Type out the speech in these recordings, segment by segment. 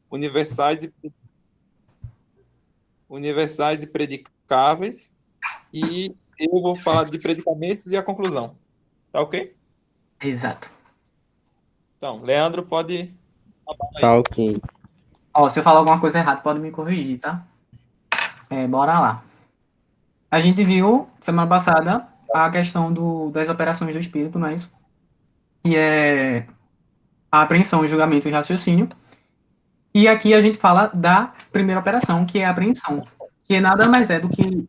universais e, universais e predicáveis, e eu vou falar de predicamentos e a conclusão. Tá ok? Exato. Então, Leandro pode falar Tá aí. ok. Ó, se eu falar alguma coisa errada, pode me corrigir, tá? Bora lá. A gente viu, semana passada, a questão das operações do espírito, não é isso? Que é a apreensão, julgamento e raciocínio. E aqui a gente fala da primeira operação, que é a apreensão, que nada mais é do que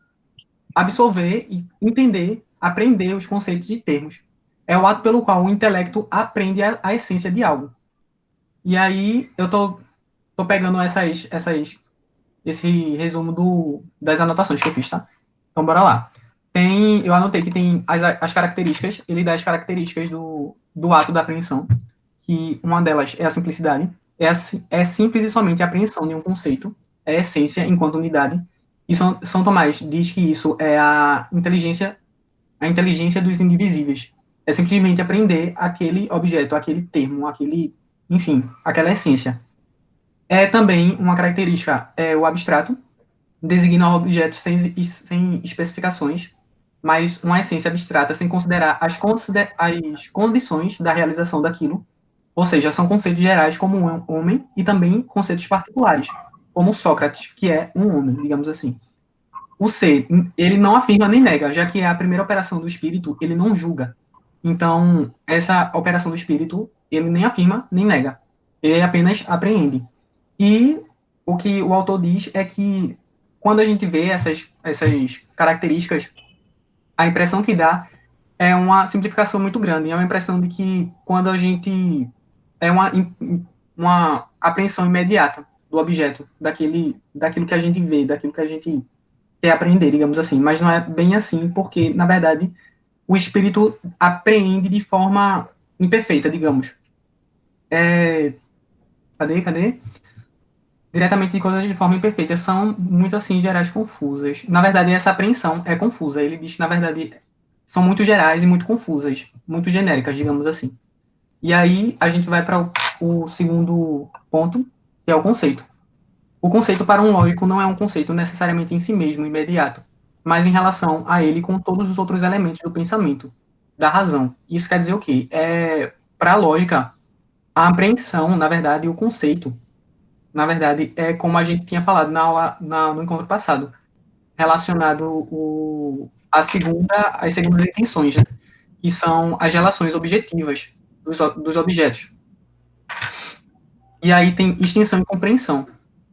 absorver e entender, aprender os conceitos e termos. É o ato pelo qual o intelecto aprende a essência de algo. E aí eu tô pegando esse resumo das anotações que eu fiz, tá? Então bora lá. Eu anotei que tem as características, ele dá as características do ato da apreensão, que uma delas é a simplicidade, é simples e somente a apreensão de um conceito, é a essência enquanto unidade, e São Tomás diz que isso é a inteligência dos indivisíveis. É simplesmente aprender aquele objeto, aquele termo, enfim, aquela essência. É também uma característica, o abstrato, designa objetos sem especificações, mas uma essência abstrata sem considerar as condições da realização daquilo, ou seja, são conceitos gerais como um homem e também conceitos particulares, como Sócrates, que é um homem, digamos assim. O ser, ele não afirma nem nega, já que é a primeira operação do espírito, ele não julga. Então, essa operação do espírito, ele nem afirma nem nega, ele apenas apreende. E o que o autor diz é que quando a gente vê essas características, a impressão que dá é uma simplificação muito grande. É uma impressão de que quando a gente é uma apreensão imediata do objeto, daquilo que a gente vê, daquilo que a gente quer aprender, digamos assim. Mas não é bem assim, porque, na verdade, o espírito apreende de forma imperfeita, digamos. Cadê? Diretamente de coisas de forma imperfeita, são muito assim gerais confusas. Na verdade, essa apreensão é confusa. Ele diz que, na verdade, são muito gerais e muito confusas, muito genéricas, digamos assim. E aí a gente vai para o segundo ponto, que é o conceito. O conceito para um lógico não é um conceito necessariamente em si mesmo, imediato, mas em relação a ele com todos os outros elementos do pensamento, da razão. Isso quer dizer o quê? Para a lógica, a apreensão, na verdade, o conceito, na verdade, é como a gente tinha falado no encontro passado, relacionado às segundas intenções, né? Que são as relações objetivas dos objetos. E aí tem extensão e compreensão.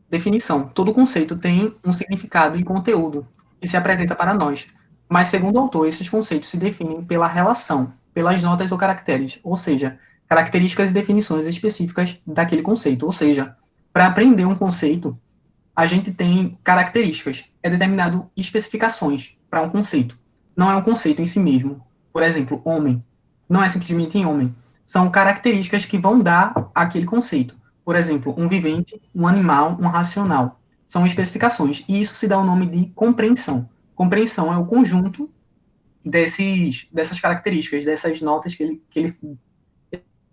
Definição. Todo conceito tem um significado e conteúdo que se apresenta para nós. Mas, segundo o autor, esses conceitos se definem pela relação, pelas notas ou caracteres, ou seja, características e definições específicas daquele conceito. Ou seja, para aprender um conceito, a gente tem características, é determinado especificações para um conceito. Não é um conceito em si mesmo. Por exemplo, homem. Não é simplesmente em homem. São características que vão dar aquele conceito. Por exemplo, um vivente, um animal, um racional. São especificações. E isso se dá o nome de compreensão. Compreensão é o conjunto dessas características, dessas notas ele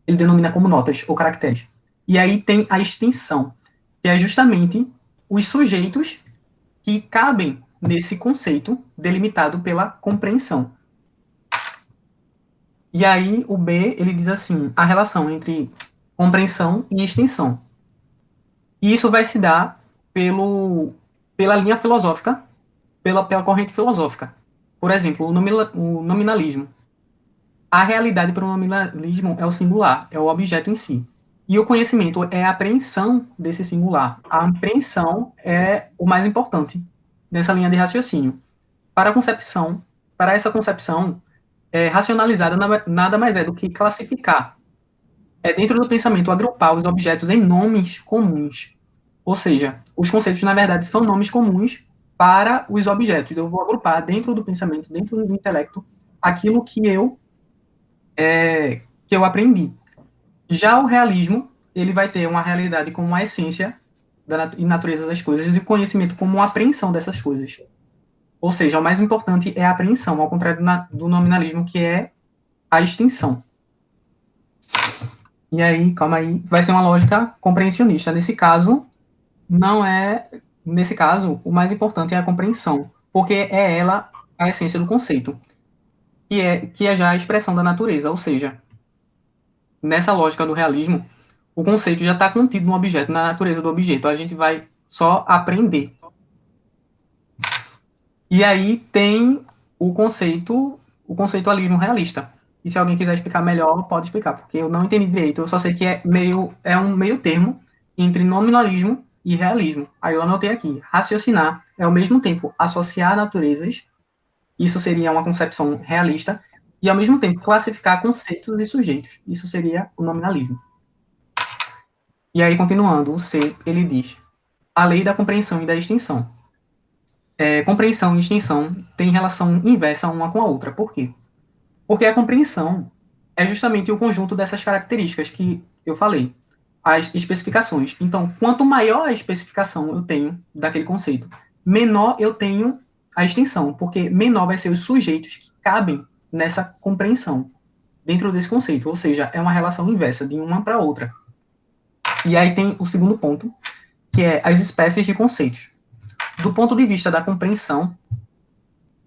denomina como notas ou caracteres. E aí tem a extensão, que é justamente os sujeitos que cabem nesse conceito delimitado pela compreensão. E aí o B, ele diz assim, a relação entre compreensão e extensão. E isso vai se dar pela linha filosófica, pela corrente filosófica. Por exemplo, o nominalismo. A realidade para o nominalismo é o singular, é o objeto em si. E o conhecimento é a apreensão desse singular. A apreensão é o mais importante nessa linha de raciocínio. Para a concepção, para essa concepção, racionalizada nada mais é do que classificar. É dentro do pensamento agrupar os objetos em nomes comuns. Ou seja, os conceitos, na verdade, são nomes comuns para os objetos. Eu vou agrupar dentro do pensamento, dentro do intelecto, aquilo que eu aprendi. Já o realismo, ele vai ter uma realidade como uma essência e natureza das coisas e o conhecimento como uma apreensão dessas coisas. Ou seja, o mais importante é a apreensão, ao contrário do nominalismo, que é a extinção. E aí, calma aí, vai ser uma lógica comprehensionista. Nesse caso, o mais importante é a compreensão, porque é ela a essência do conceito, que é já a expressão da natureza, ou seja, nessa lógica do realismo, o conceito já está contido no objeto, na natureza do objeto, a gente vai só aprender. E aí tem o conceitualismo realista. E se alguém quiser explicar melhor, pode explicar, porque eu não entendi direito. Eu só sei que é um meio termo entre nominalismo e realismo. Aí eu anotei aqui: raciocinar é ao mesmo tempo associar naturezas, isso seria uma concepção realista, e ao mesmo tempo classificar conceitos e sujeitos. Isso seria o nominalismo. E aí, continuando, o C, ele diz: a lei da compreensão e da extensão. Compreensão e extensão têm relação inversa uma com a outra. Por quê? Porque a compreensão é justamente o conjunto dessas características que eu falei, as especificações. Então, quanto maior a especificação eu tenho daquele conceito, menor eu tenho a extensão, porque menor vai ser os sujeitos que cabem nessa compreensão dentro desse conceito, ou seja, é uma relação inversa de uma para outra. E aí tem o segundo ponto, que é as espécies de conceitos. Do ponto de vista da compreensão,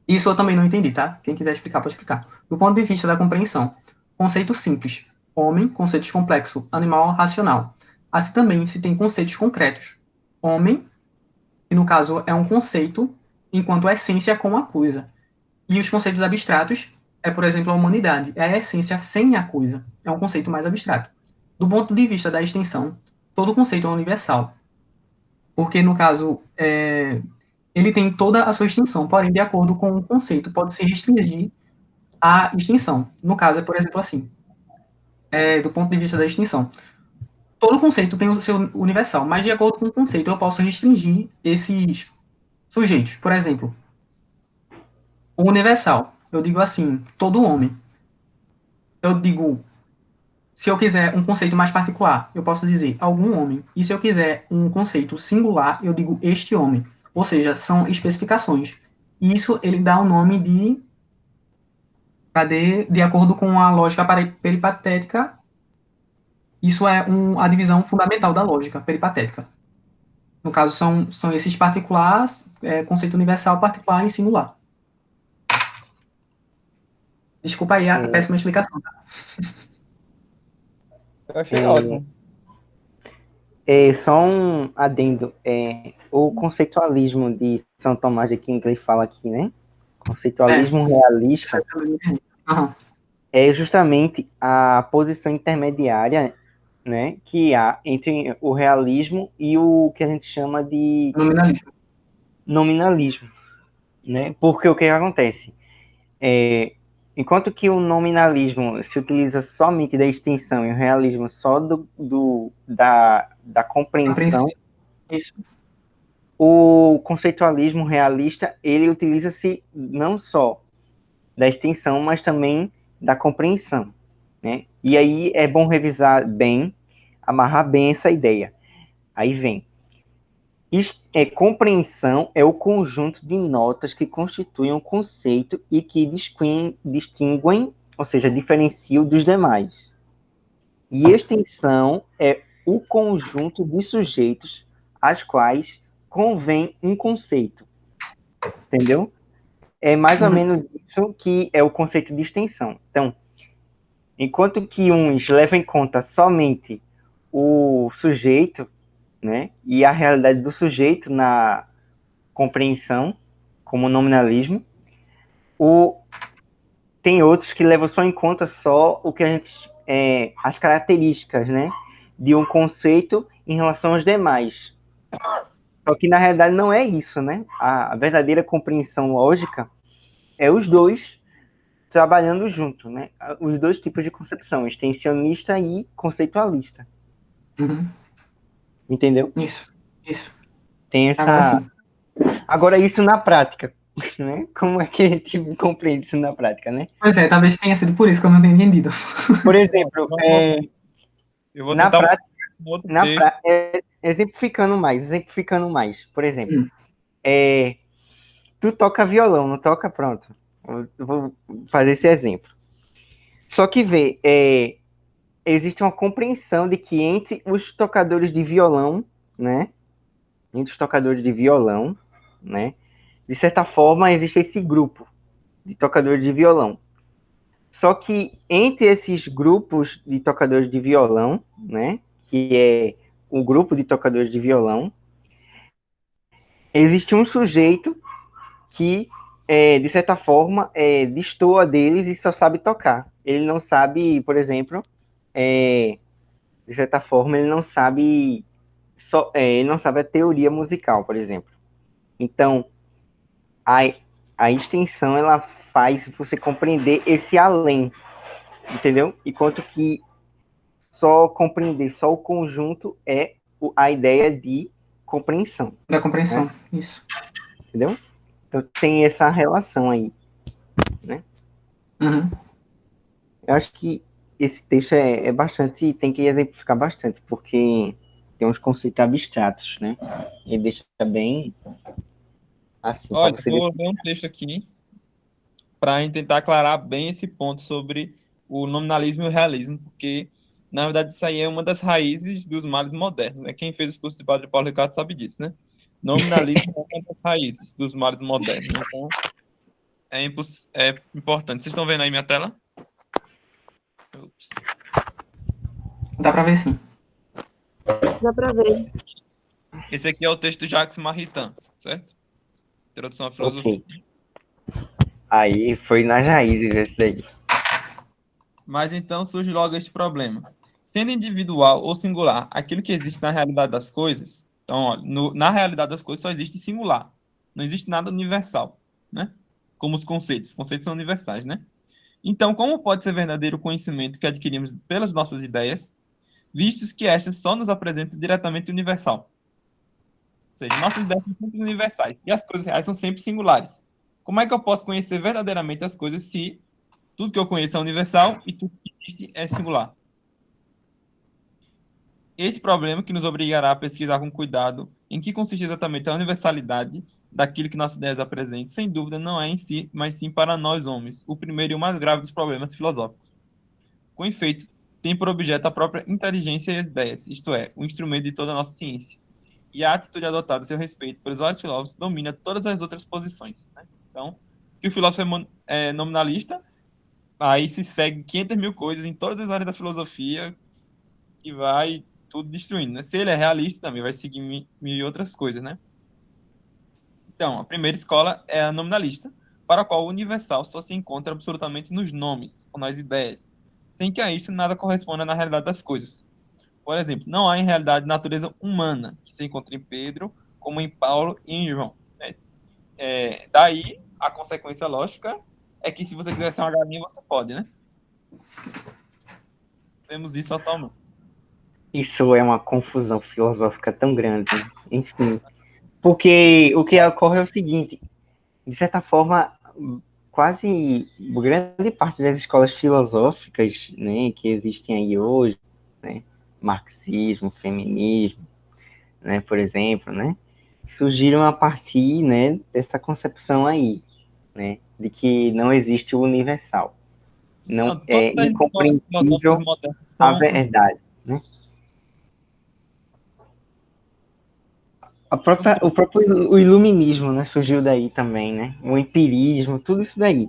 isso eu também não entendi, tá? Quem quiser explicar, pode explicar. Do ponto de vista da compreensão, conceito simples, homem, conceitos complexos, animal, racional. Assim também se tem conceitos concretos. Homem, que no caso é um conceito enquanto essência com a coisa. E os conceitos abstratos é, por exemplo, a humanidade. É a essência sem a coisa. É um conceito mais abstrato. Do ponto de vista da extensão, todo conceito é universal. Porque, no caso, ele tem toda a sua extensão, porém, de acordo com o conceito, pode se restringir à extensão. No caso, é, por exemplo, assim, do ponto de vista da extensão. Todo conceito tem o seu universal, mas de acordo com o conceito, eu posso restringir esses sujeitos. Por exemplo, o universal, eu digo assim, todo homem. Eu digo, se eu quiser um conceito mais particular, eu posso dizer algum homem. E se eu quiser um conceito singular, eu digo este homem. Ou seja, são especificações. E isso ele dá o nome de de acordo com a lógica peripatética, isso é a divisão fundamental da lógica peripatética. No caso, são esses particulares, conceito universal, particular e singular. Desculpa aí a péssima explicação. Tá? Eu achei ótimo. Só um adendo. O conceitualismo de São Tomás de Aquino que ele fala aqui, né? Conceitualismo realista é justamente a posição intermediária, né, que há entre o realismo e o que a gente chama de nominalismo, né? Porque o que acontece? Enquanto que o nominalismo se utiliza somente da extensão e o realismo só da compreensão, isso. O conceitualismo realista, ele utiliza-se não só da extensão, mas também da compreensão, né? E aí é bom revisar bem, amarrar bem essa ideia. Aí vem. Compreensão é o conjunto de notas que constituem um conceito e que distinguem, ou seja, diferenciam dos demais. E extensão é o conjunto de sujeitos às quais convém um conceito. Entendeu? É mais ou menos isso que é o conceito de extensão. Então, enquanto que uns levam em conta somente o sujeito, né, e a realidade do sujeito na compreensão, como nominalismo, tem outros que levam só em conta só o que a gente as características, né, de um conceito em relação aos demais. Só que na realidade não é isso, né? A verdadeira compreensão lógica é os dois trabalhando junto, né? Os dois tipos de concepção, extensionista e conceitualista. Uhum. Entendeu? Isso. Tem essa. Agora isso na prática, né? Como é que a gente compreende isso na prática, né? Pois é, talvez tenha sido por isso que eu não tenha entendido. Por exemplo, eu vou tentar exemplificando mais. Por exemplo, tu toca violão, não toca? Pronto. Eu vou fazer esse exemplo. Só que existe uma compreensão de que entre os tocadores de violão, né? Entre os tocadores de violão, né? De certa forma, existe esse grupo de tocadores de violão. Só que entre esses grupos de tocadores de violão, né? Que é o grupo de tocadores de violão, existe um sujeito que, de certa forma, destoa deles e só sabe tocar. Ele não sabe, por exemplo, de certa forma, ele não sabe ele não sabe a teoria musical, por exemplo. Então, a, a extensão ela faz você compreender esse além, entendeu? Enquanto que só compreender só o conjunto é a ideia de compreensão, Da compreensão. né? Isso. Entendeu? Então tem essa relação aí, né? Uhum. Eu acho que esse texto é bastante, tem que exemplificar bastante, porque tem uns conceitos abstratos, né? E deixa bem assim, para Olha, você vou ler um texto aqui para tentar aclarar bem esse ponto sobre o nominalismo e o realismo, porque, na verdade, isso aí é uma das raízes dos males modernos, né? Quem fez os cursos de Padre Paulo Ricardo sabe disso, né? Nominalismo é uma das raízes dos males modernos. Então, é importante. Vocês estão vendo aí minha tela? Ups. Dá pra ver sim. Dá pra ver. Esse aqui é o texto do Jacques Maritain, certo? Introdução à filosofia. Ok. Aí foi nas raízes esse daí. Mas então surge logo este problema. Sendo individual ou singular aquilo que existe na realidade das coisas, então, olha, na realidade das coisas só existe singular. Não existe nada universal, né? Como os conceitos. Os conceitos são universais, né? Então, como pode ser verdadeiro o conhecimento que adquirimos pelas nossas ideias, vistos que estas só nos apresentam diretamente o universal? Ou seja, nossas ideias são sempre universais e as coisas reais são sempre singulares. Como é que eu posso conhecer verdadeiramente as coisas se tudo que eu conheço é universal e tudo que existe é singular? Este problema que nos obrigará a pesquisar com cuidado em que consiste exatamente a universalidade daquilo que nossas ideias apresentam, sem dúvida não é em si, mas sim para nós homens, o primeiro e o mais grave dos problemas filosóficos. Com efeito, tem por objeto a própria inteligência e as ideias, isto é, o instrumento de toda a nossa ciência. E a atitude adotada a seu respeito pelos vários filósofos domina todas as outras posições, né? Então, se o filósofo é nominalista, aí se segue 500 mil coisas em todas as áreas da filosofia que vai tudo destruindo, né? Se ele é realista, também vai seguir mil e outras coisas, né? Então, a primeira escola é a nominalista, para a qual o universal só se encontra absolutamente nos nomes, ou nas ideias, sem que a isto nada corresponda na realidade das coisas. Por exemplo, não há em realidade natureza humana, que se encontra em Pedro, como em Paulo e em João, né? Daí, a consequência lógica é que se você quiser ser uma galinha, você pode, né? Vemos isso atualmente. Isso é uma confusão filosófica tão grande, né? Enfim. Porque o que ocorre é o seguinte, de certa forma, quase grande parte das escolas filosóficas, né, que existem aí hoje, né, marxismo, feminismo, né, por exemplo, né, surgiram a partir, né, dessa concepção aí, né, de que não existe o universal, não Não, todas é as escolas filosóficas incompreensível modernas a estão. verdade, né? O próprio o iluminismo, né, surgiu daí também, né? O empirismo, tudo isso daí.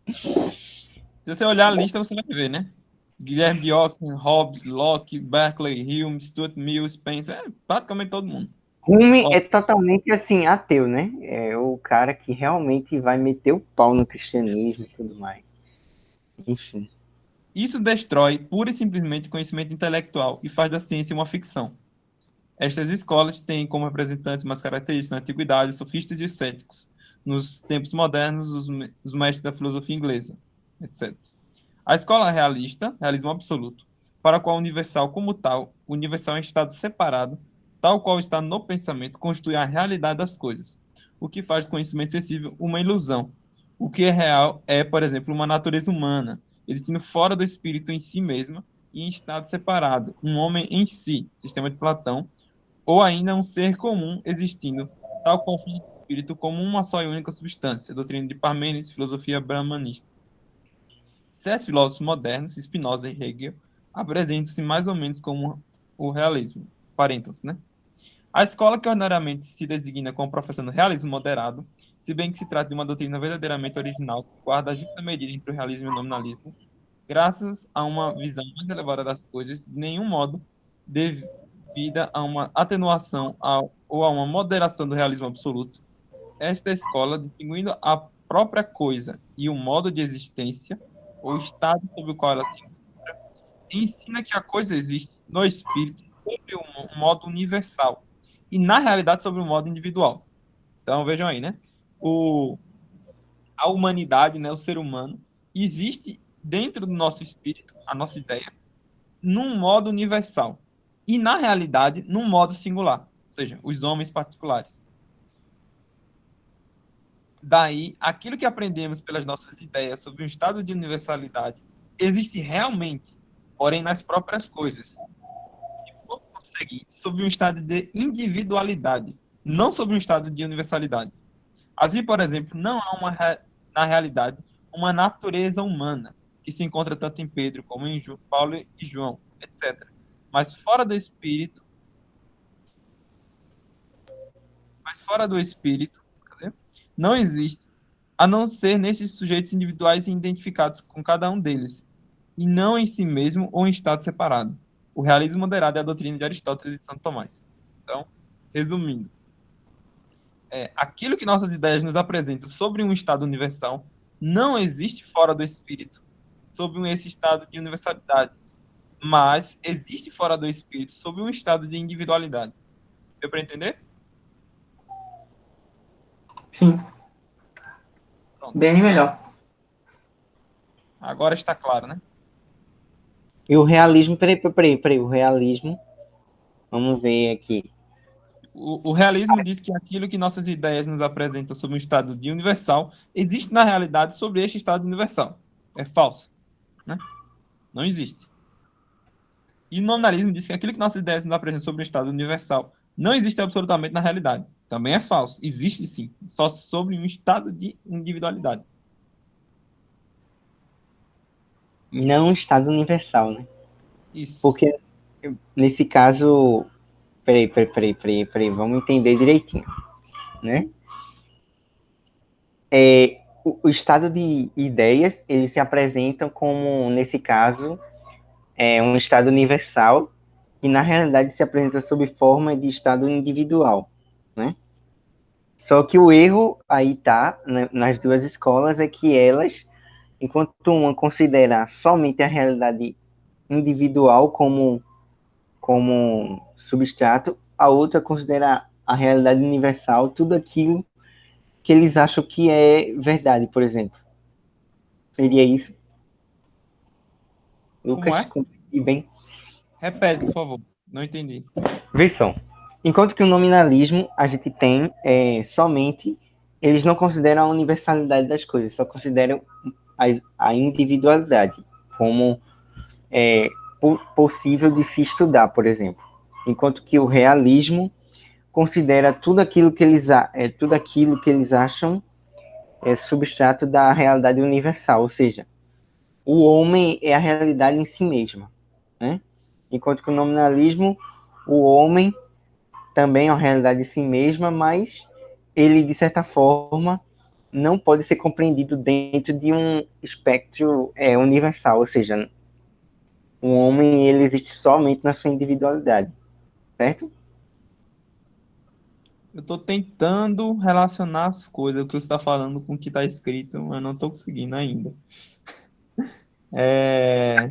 Se você olhar a lista, você vai ver, né? Guilherme de Ockham, Hobbes, Locke, Berkeley, Hume, Stuart Mill, Spencer, praticamente todo mundo. Hume Ó, é totalmente assim, ateu, né? É o cara que realmente vai meter o pau no cristianismo e tudo mais. Enfim. isso destrói pura e simplesmente o conhecimento intelectual e faz da ciência uma ficção. Estas escolas têm como representantes mais características na antiguidade os sofistas e os céticos, nos tempos modernos os mestres da filosofia inglesa, etc. A escola realista, realismo absoluto, para a qual o universal como tal, o universal em estado separado, tal qual está no pensamento, constitui a realidade das coisas, o que faz do conhecimento sensível uma ilusão. O que é real é, por exemplo, uma natureza humana, existindo fora do espírito em si mesma e em estado separado, um homem em si, sistema de Platão, ou ainda um ser comum existindo, tal qual o espírito como uma só e única substância, doutrina de Parmênides, filosofia brahmanista. Certos filósofos modernos, Spinoza e Hegel, apresentam-se mais ou menos como o realismo, parentam-se, né? A escola que ordinariamente se designa como professão do realismo moderado, se bem que se trata de uma doutrina verdadeiramente original, que guarda a justa medida entre o realismo e o nominalismo, graças a uma visão mais elevada das coisas, de nenhum modo devida a uma atenuação ou a uma moderação do realismo absoluto. Esta escola, distinguindo a própria coisa e o modo de existência, ou estado sobre o qual ela se encontra, ensina que a coisa existe no espírito sobre um modo universal e, na realidade, sobre um modo individual. Então, vejam aí, né? A humanidade, né, o ser humano, existe dentro do nosso espírito, a nossa ideia, num modo universal e, na realidade, num modo singular, ou seja, os homens particulares. Daí, aquilo que aprendemos pelas nossas ideias sobre um estado de universalidade existe realmente, porém nas próprias coisas. E, por conseguinte, sobre um estado de individualidade, não sobre um estado de universalidade. Assim, por exemplo, não há na realidade uma natureza humana que se encontra tanto em Pedro como em Paulo e João, etc. Mas fora do espírito, cadê? Não existe, a não ser nesses sujeitos individuais e identificados com cada um deles, e não em si mesmo ou em estado separado. O realismo moderado é a doutrina de Aristóteles e de Santo Tomás. Então, resumindo, aquilo que nossas ideias nos apresentam sobre um estado universal não existe fora do espírito, sobre esse estado de universalidade, mas existe fora do espírito, sobre um estado de individualidade. Deu para entender? Sim. Pronto. Bem melhor. Agora está claro, né? E o realismo, peraí, o realismo, vamos ver aqui. O realismo diz que aquilo que nossas ideias nos apresentam sobre um estado de universal existe na realidade sobre este estado universal. É falso, né? Não existe. E o nominalismo diz que aquilo que nossas ideias nos apresentam sobre um estado universal não existe absolutamente na realidade. Também é falso. Existe sim, só sobre um estado de individualidade. Não um estado universal, né? Isso. Porque, nesse caso, peraí, vamos entender direitinho, né? O estado de ideias, eles se apresentam como, nesse caso, um estado universal e, na realidade, se apresenta sob forma de estado individual, né? Só que o erro aí tá, né, nas duas escolas, é que elas, enquanto uma considera somente a realidade individual como substrato, a outra considera a realidade universal tudo aquilo que eles acham que é verdade, por exemplo. Seria isso? Como Lucas, é? compreendi bem. Repete, por favor. Não entendi. Vê só. Enquanto que o nominalismo a gente tem somente, eles não consideram a universalidade das coisas, só consideram a individualidade como possível de se estudar, por exemplo. Enquanto que o realismo considera tudo aquilo que eles acham substrato da realidade universal, ou seja, o homem é a realidade em si mesma, né? Enquanto que o nominalismo, o homem também é uma realidade em si mesma, mas ele, de certa forma, não pode ser compreendido dentro de um espectro universal, ou seja, o homem ele existe somente na sua individualidade, certo? Eu estou tentando relacionar as coisas, o que você está falando com o que está escrito, mas não estou conseguindo ainda. É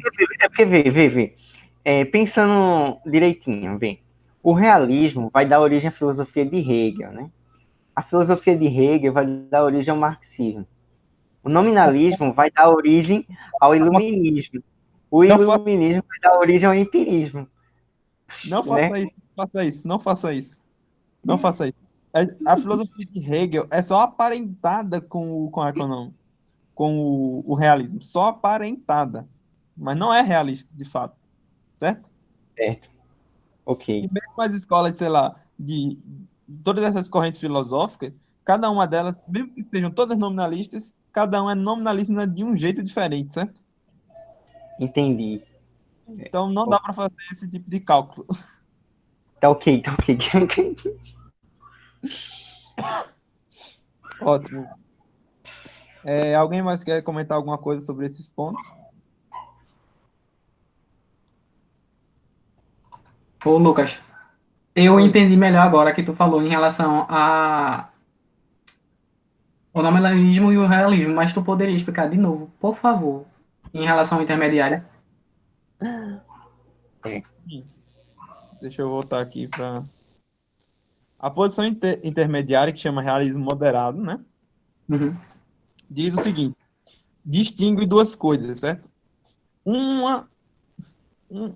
porque, vê. Pensando direitinho, vê. O realismo vai dar origem à filosofia de Hegel, né? A filosofia de Hegel vai dar origem ao marxismo. O nominalismo vai dar origem ao iluminismo. O iluminismo vai dar origem ao empirismo. Não Né? faça isso, não faça isso, não faça isso. Não faça isso. A filosofia de Hegel é só aparentada com o realismo. Só aparentada. Mas não é realista, de fato. Certo? Certo. E Ok. mesmo as escolas, sei lá, de todas essas correntes filosóficas, cada uma delas, mesmo que sejam todas nominalistas, cada uma é nominalista de um jeito diferente, certo? Entendi. Então não dá para fazer esse tipo de cálculo. Tá ok, tá ok. Ótimo. Alguém mais quer comentar alguma coisa sobre esses pontos? Ô, Lucas, eu Oi. entendi melhor agora que tu falou em relação o nominalismo e o realismo, mas tu poderia explicar de novo, por favor, em relação ao intermediário? Sim. Deixa eu voltar aqui para a posição intermediária, que chama realismo moderado, né? Uhum. Diz o seguinte: distingue duas coisas, certo? Uma, um,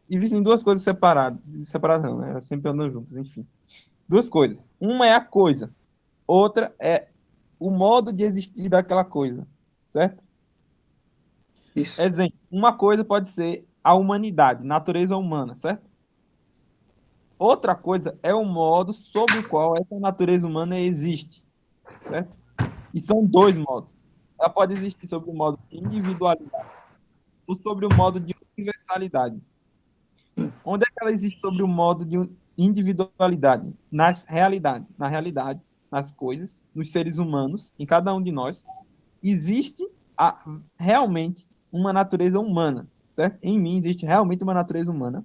existem duas coisas separadas não, né? Elas sempre andam juntas, enfim. Duas coisas. Uma é a coisa, outra é o modo de existir daquela coisa, certo? Isso. Exemplo, uma coisa pode ser a humanidade, natureza humana, certo? Outra coisa é o modo sobre o qual essa natureza humana existe, certo? E são dois modos. Ela pode existir sobre o modo de individualidade ou sobre o modo de universalidade. Onde é que ela existe sobre o modo de individualidade? Na realidade, nas coisas, nos seres humanos, em cada um de nós, existe realmente uma natureza humana, certo? Em mim existe realmente uma natureza humana.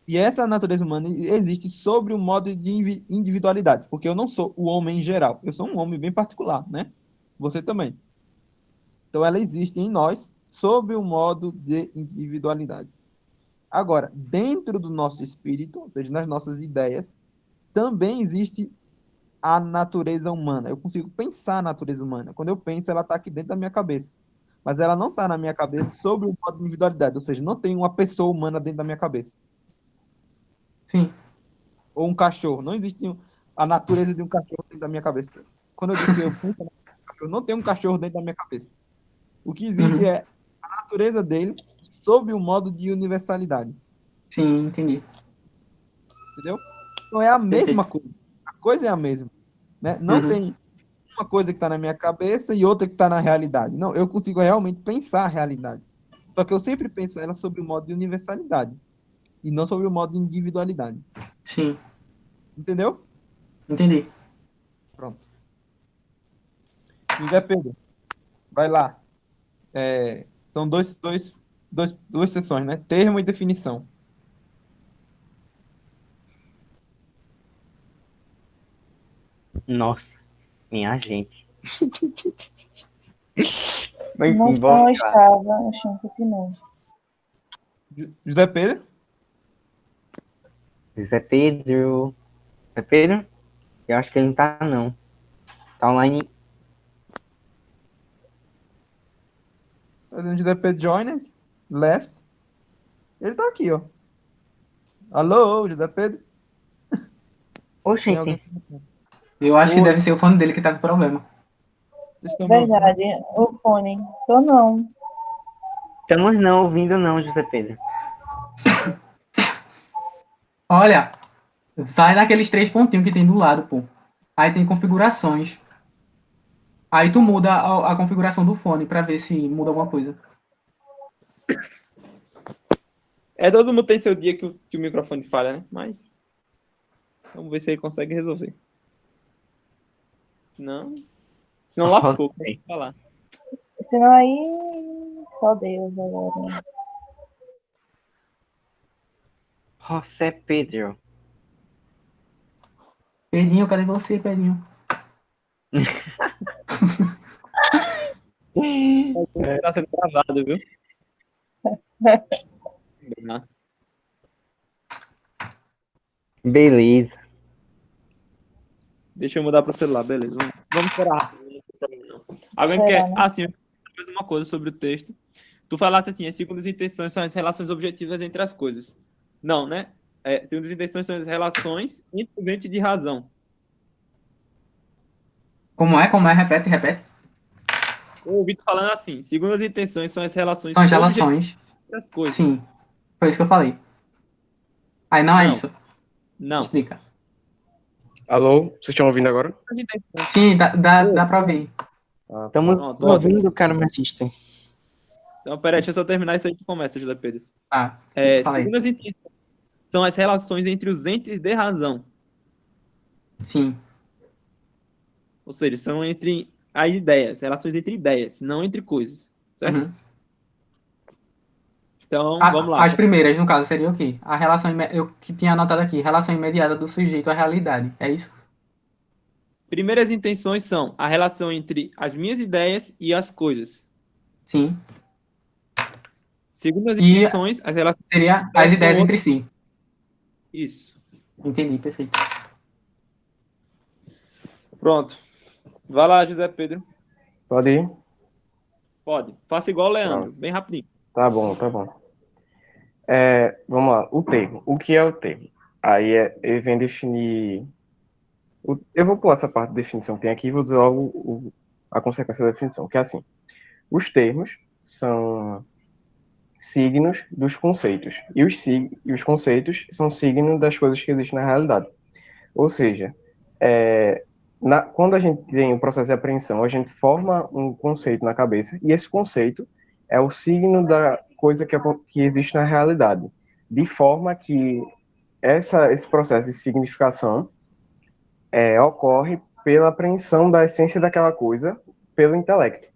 E essa natureza humana existe sobre o modo de individualidade, porque eu não sou o homem em geral, eu sou um homem bem particular, né? Você também. Então ela existe em nós sob o modo de individualidade. Agora, dentro do nosso espírito, ou seja, nas nossas ideias, também existe a natureza humana. Eu consigo pensar a natureza humana. Quando eu penso, ela está aqui dentro da minha cabeça. Mas ela não está na minha cabeça sobre o modo de individualidade, ou seja, não tem uma pessoa humana dentro da minha cabeça. Sim. Ou um cachorro. Não existe a natureza de um cachorro dentro da minha cabeça. Quando eu digo que eu penso no cachorro, não tem um cachorro dentro da minha cabeça. O que existe Uhum. é a natureza dele sob o modo de universalidade. Sim, entendi. Entendeu? Então é a mesma Perfeito. coisa. A coisa é a mesma. Né? Não Uhum. tem uma coisa que está na minha cabeça e outra que está na realidade. Não, eu consigo realmente pensar a realidade. Só que eu sempre penso ela sobre o modo de universalidade e não sobre o modo de individualidade. Sim, Entendeu? entendi. Pronto. José Pedro, vai lá. São duas sessões, né? Termo e definição. Nossa, minha gente. Mas Não, enfim, vamos não lá. estava, o chão continua. José Pedro? José Pedro. José Pedro? Eu acho que ele não tá, não. Tá online. José Pedro joined, left. Ele tá aqui, ó. Alô, José Pedro? Tem Oxente, alguém? Eu acho que Oi, deve ser o fone dele que tá com problema. vocês estão me ouvindo? Verdade, o fone. Tô não. estamos não ouvindo, não, José Pedro. Olha, vai naqueles três pontinhos que tem do lado, pô. Aí tem configurações. Aí tu muda a configuração do fone pra ver se muda alguma coisa. Todo mundo tem seu dia que o microfone falha, né? Mas vamos ver se ele consegue resolver. Senão lascou, como eu Ok. vou falar. Senão aí, só Deus agora. José Pedro. Pedrinho, cadê você, Pedrinho? Tá sendo gravado, viu? Beleza. Deixa eu mudar para o celular, beleza. Vamos esperar rápido, não tem problema não. Alguém Esperar, quer. né? Ah, sim, mais uma coisa sobre o texto. Tu falasse assim, as segundas intenções são as relações objetivas entre as coisas. Não, né? Segundas intenções são as relações independentes de razão. Como é? Como é? Repete, repete. Eu ouvi tu falando assim, segundas intenções são as São relações as objetivas relações. entre as coisas. Sim, foi isso que eu falei. Aí não é Não, isso. não. Explica. Alô, vocês estão ouvindo agora? As intenções. Sim, dá Ô, pra ouvir. Ah, Estamos pronto, ótimo. ouvindo, cara, Matista. Então, peraí, deixa eu só terminar isso aí que começa, José Pedro. Tá, fala aí. Segundo as intenções, são as relações entre os entes de razão. Sim. Ou seja, são entre as ideias, relações entre ideias, não entre coisas. Certo? Uhum. Então, vamos lá. As primeiras, no caso, seria o quê? A relação, eu que tinha anotado aqui, relação imediata do sujeito à realidade. É isso? Primeiras intenções são a relação entre as minhas ideias e as coisas. Sim. Segundo as E intenções, as relações seria com as ideias entre outras. si. Isso. Entendi, perfeito. Pronto. Vai lá, José Pedro. Pode ir? Pode. Faça igual o Leandro, Pronto. bem rapidinho. Tá bom, tá bom. Vamos lá, o termo. O que é o termo? Aí ele vem definir. Eu vou pular essa parte de definição que tem aqui e vou dizer logo a consequência da definição, que é assim. Os termos são signos dos conceitos. E os conceitos são signos das coisas que existem na realidade. Ou seja, quando a gente tem o processo de apreensão, a gente forma um conceito na cabeça, e esse conceito é o signo da coisa que existe na realidade. De forma que esse processo de significação ocorre pela apreensão da essência daquela coisa pelo intelecto.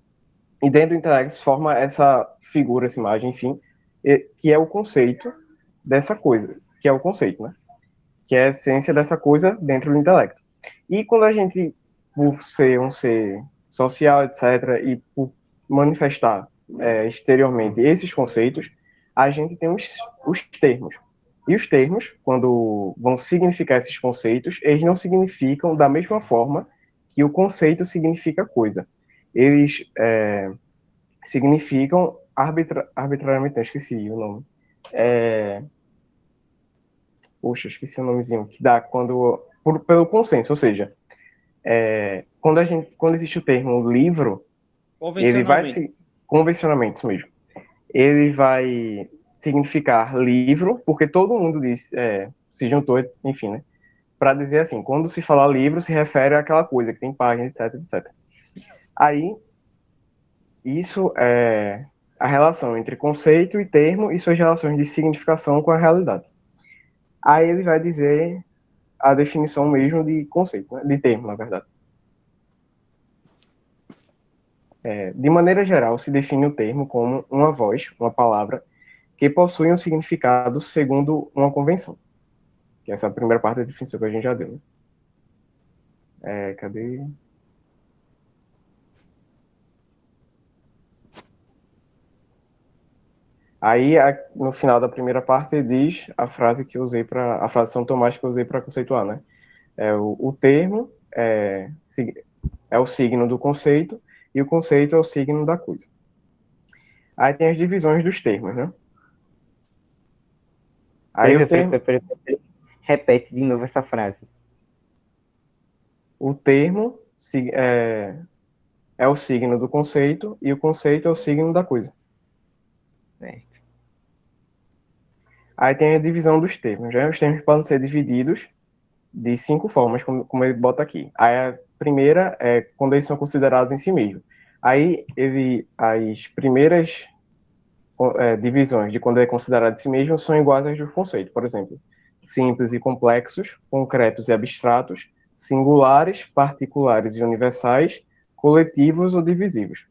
E dentro do intelecto se forma essa figura, essa imagem, enfim, que é o conceito dessa coisa, que é o conceito, né? Que é a essência dessa coisa dentro do intelecto. E quando a gente, por ser um ser social, etc., e por manifestar exteriormente esses conceitos, a gente tem os termos. E os termos, quando vão significar esses conceitos, eles não significam da mesma forma que o conceito significa coisa. Eles significam arbitrariamente, eu esqueci o nome. Poxa, esqueci o nomezinho, que dá pelo consenso, ou seja, quando existe o termo livro, ele vai Convencionalmente. convencionamento mesmo. Ele vai significar livro, porque todo mundo se juntou, enfim, né? Para dizer assim, quando se fala livro, se refere àquela coisa que tem página, etc, etc. Aí, isso é a relação entre conceito e termo e suas relações de significação com a realidade. Aí ele vai dizer a definição mesmo de conceito, né? De termo, na verdade. De maneira geral, se define o termo como uma voz, uma palavra, que possui um significado segundo uma convenção. Que essa é a primeira parte da definição que a gente já deu. Né? Cadê? Aí, no final da primeira parte, ele diz a frase que eu usei a frase de São Tomás que eu usei para conceituar, né? O termo é o signo do conceito e o conceito é o signo da coisa. Aí tem as divisões dos termos, né? Aí Peraí. Repete de novo essa frase. o termo é o signo do conceito e o conceito é o signo da coisa. Certo. Aí tem a divisão dos termos, né? Os termos podem ser divididos de 5 formas, como ele bota aqui. Aí a primeira é quando eles são considerados em si mesmos. Aí as primeiras divisões de quando é considerado em si mesmo são iguais às do conceito. Por exemplo, simples e complexos, concretos e abstratos, singulares, particulares e universais, coletivos ou divisivos.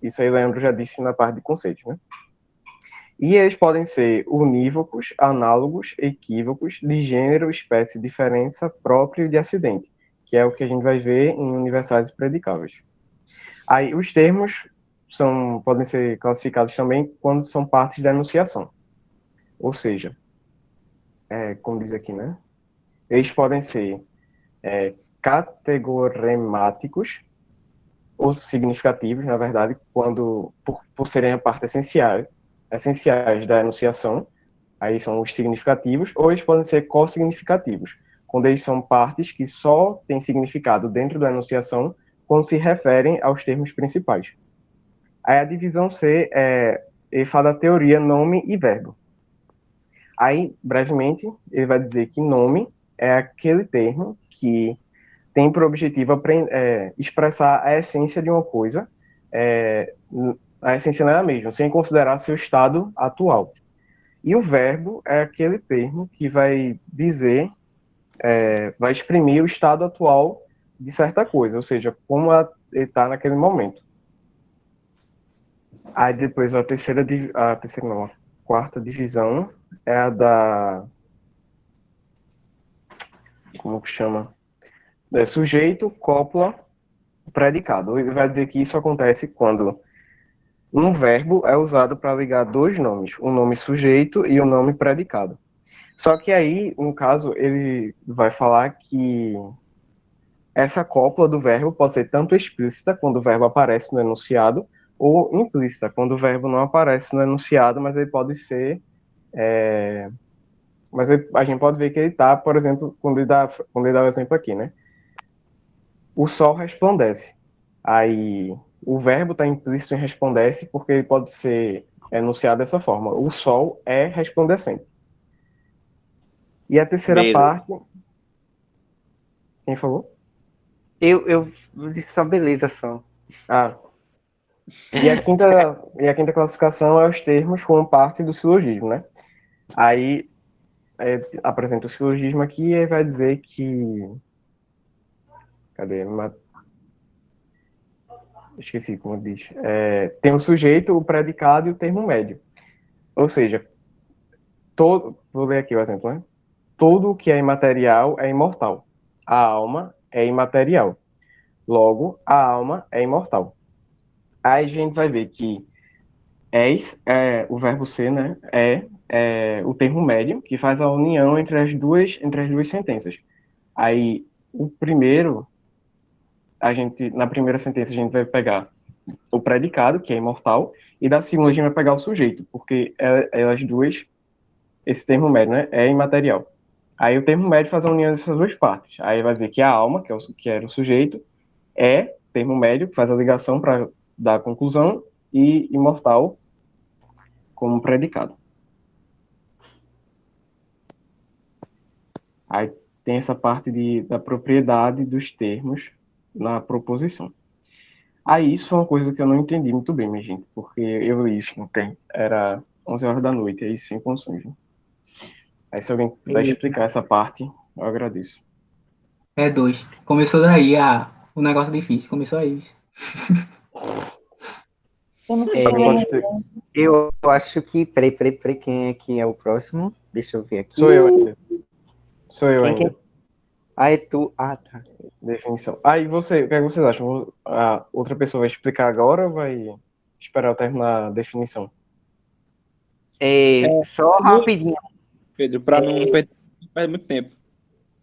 Isso aí Leandro já disse na parte de conceitos, né? E eles podem ser unívocos, análogos, equívocos, de gênero, espécie, diferença, próprio e de acidente, que é o que a gente vai ver em universais e predicáveis. Aí os termos podem ser classificados também quando são partes da enunciação. Ou seja, como diz aqui, né? Eles podem ser categoremáticos, ou significativos, na verdade, por serem a parte essenciais da enunciação, aí são os significativos, ou eles podem ser co-significativos, quando eles são partes que só têm significado dentro da enunciação quando se referem aos termos principais. Aí a divisão C ele fala da teoria nome e verbo. Aí, brevemente, ele vai dizer que nome é aquele termo que tem por objetivo expressar a essência de uma coisa a essência não é a mesma, sem considerar seu estado atual. E o verbo é aquele termo que vai dizer, vai exprimir o estado atual de certa coisa, ou seja, como ele está naquele momento. Aí depois a quarta divisão é a da, como que chama? Sujeito, cópula, predicado. Ele vai dizer que isso acontece quando um verbo é usado para ligar dois nomes, o nome sujeito e o nome predicado. Só que aí, no caso, ele vai falar que essa cópula do verbo pode ser tanto explícita, quando o verbo aparece no enunciado, ou implícita, quando o verbo não aparece no enunciado, mas ele pode ser. A gente pode ver que ele está, por exemplo, quando ele dá o exemplo aqui, né? O sol resplandece. Aí o verbo está implícito em resplandece porque ele pode ser enunciado dessa forma. O sol é resplandecente. E a terceira Beleza. parte. Quem falou? Eu disse só beleza só. Ah. E a quinta classificação é os termos como parte do silogismo, né? Aí apresenta o silogismo aqui e vai dizer que. Cadê? Esqueci como diz. Tem o sujeito, o predicado e o termo médio. Ou seja, vou ler aqui o exemplo, né? Tudo o que é imaterial é imortal. A alma é imaterial. Logo, a alma é imortal. Aí a gente vai ver que o verbo ser, né, é o termo médio que faz a união entre as duas sentenças. Aí, na primeira sentença, a gente vai pegar o predicado, que é imortal, e da segunda a gente vai pegar o sujeito, porque elas duas, esse termo médio, né, é imaterial. Aí o termo médio faz a união dessas duas partes. Aí vai dizer que a alma, que era o sujeito, é termo médio, que faz a ligação para dar a conclusão, e imortal como predicado. Aí tem essa parte da propriedade dos termos na proposição. Aí isso foi uma coisa que eu não entendi muito bem, minha gente, porque eu li isso ontem, era 11 horas da noite, aí sem consumo. Aí se alguém puder explicar essa parte, eu agradeço. É dois. Começou daí o negócio difícil. Começou aí. Eu não sei É, se eu Alguém pode lembro. explicar? eu acho que. Peraí, quem é que é o próximo? Deixa eu ver aqui. Sou eu ainda. Sou eu Quem que é? ainda. Ah, é tu. Ah, tá. Definição. Aí você, o que é que vocês acham? A outra pessoa vai explicar agora ou vai esperar eu terminar a definição? Só No- rapidinho. Pedro, para não perder muito tempo.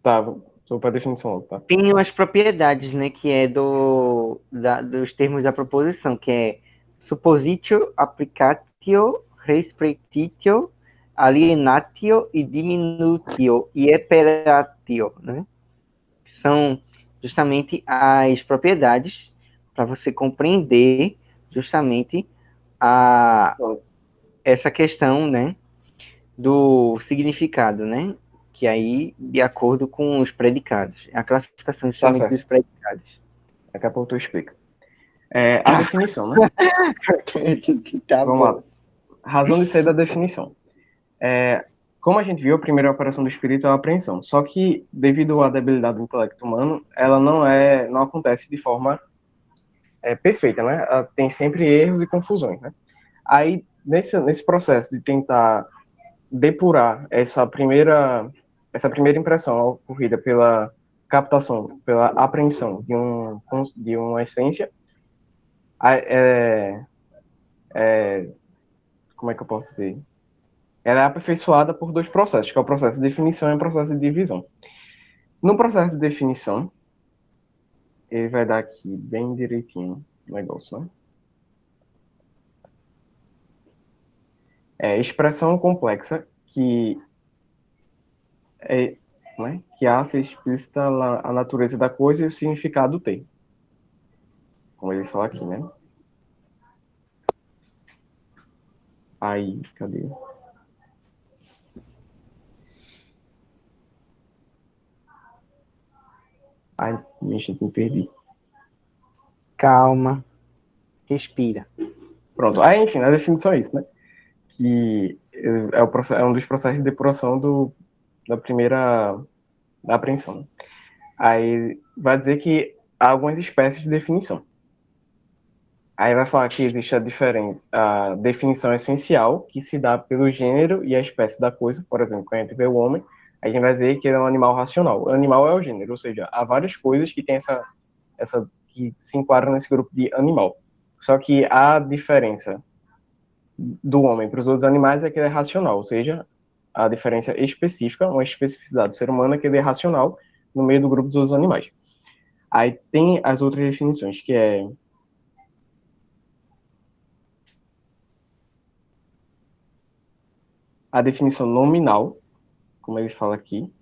Tá, sou para a definição logo, tá? Tem umas propriedades, né, que é dos termos da proposição, que é suppositio, applicatio, restrictitio, alienatio e diminutio e eperatio, né? São justamente as propriedades para você compreender justamente essa questão, né, do significado, né? Que aí, de acordo com os predicados, a classificação Tá justamente dos certo. predicados. Daqui a pouco tu explica. A definição, né? Tá Vamos bom. lá. Razão de ser da definição. Como a gente viu, a primeira operação do espírito é a apreensão. Só que, devido à debilidade do intelecto humano, ela não acontece de forma perfeita, né? Ela tem sempre erros e confusões, né? Aí, nesse processo de tentar depurar essa primeira impressão ocorrida pela captação, pela apreensão de uma essência, como é que eu posso dizer? Ela é aperfeiçoada por dois processos, que é o processo de definição e o processo de divisão. No processo de definição, ele vai dar aqui bem direitinho o negócio, né? Expressão complexa que hace explícita a natureza da coisa e o significado do termo. Como ele fala aqui, né? Aí, cadê? Ai, me perdi. Calma. Respira. Pronto. Aí, enfim, a definição é isso, né? Que é um dos processos de depuração da apreensão, né? Aí vai dizer que há algumas espécies de definição. Aí vai falar que existe a definição essencial, que se dá pelo gênero e a espécie da coisa. Por exemplo, quando a gente vê o homem, a gente vai dizer que ele é um animal racional. O animal é o gênero, ou seja, há várias coisas que tem que se enquadram nesse grupo de animal. Só que a diferença do homem para os outros animais é que ele é racional, ou seja, a diferença específica, uma especificidade do ser humano é que ele é racional no meio do grupo dos outros animais. Aí tem as outras definições, que é a definição nominal, como ele fala aqui.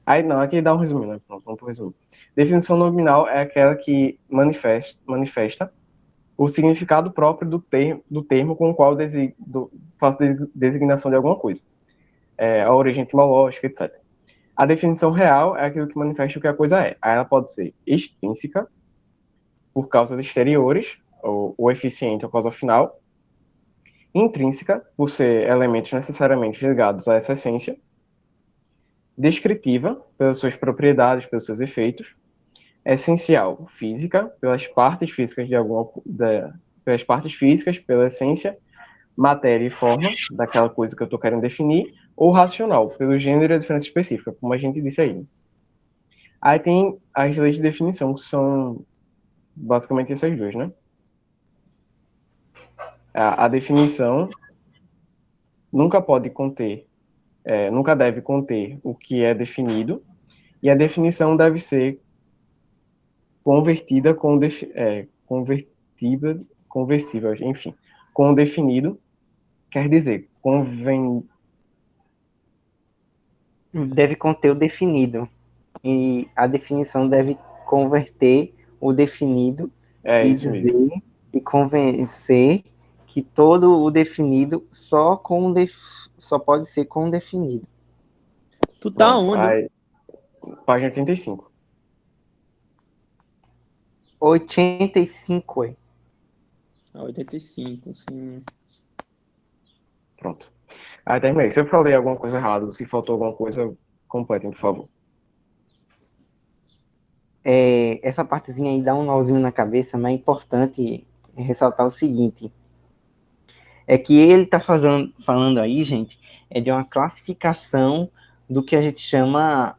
Aí não, aqui dá um resumo, né? Pronto, vamos para o resumo. Definição nominal é aquela que manifesta o significado próprio do termo com o qual faço designação de alguma coisa. A origem etimológica, etc. A definição real é aquilo que manifesta o que a coisa é. Aí ela pode ser extrínseca, por causas exteriores, ou eficiente ou causa final. Intrínseca, por ser elementos necessariamente ligados a essa essência. Descritiva, pelas suas propriedades, pelos seus efeitos. Essencial, física, pelas partes físicas pelas partes físicas, pela essência, matéria e forma daquela coisa que eu estou querendo definir, ou racional, pelo gênero e a diferença específica, como a gente disse aí. Aí tem as leis de definição, que são basicamente essas duas, né? A definição nunca deve conter o que é definido, e a definição deve ser conversível, enfim, com o definido, quer dizer, Deve conter o definido. E a definição deve converter o definido e isso dizer mesmo. e convencer que todo o definido só pode ser com o definido. Tu tá Pronto, onde? aí, página 35. 85, 85, sim. Pronto. Aí terminei. Se eu falei alguma coisa errada, se faltou alguma coisa, completem, por favor. Essa partezinha aí dá um nozinho na cabeça, mas é importante ressaltar o seguinte, é que ele está falando aí, gente, é de uma classificação do que a gente chama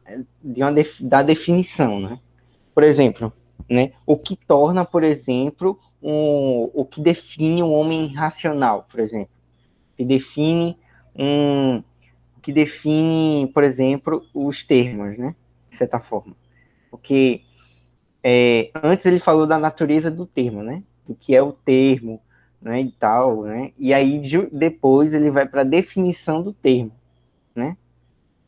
da definição, né? Por exemplo, né, o que torna, por exemplo, o que define um homem racional, por exemplo, o que define, por exemplo, os termos, né, de certa forma. Porque antes ele falou da natureza do termo, né, do que é o termo, né, e tal, né, e aí depois ele vai para a definição do termo, né,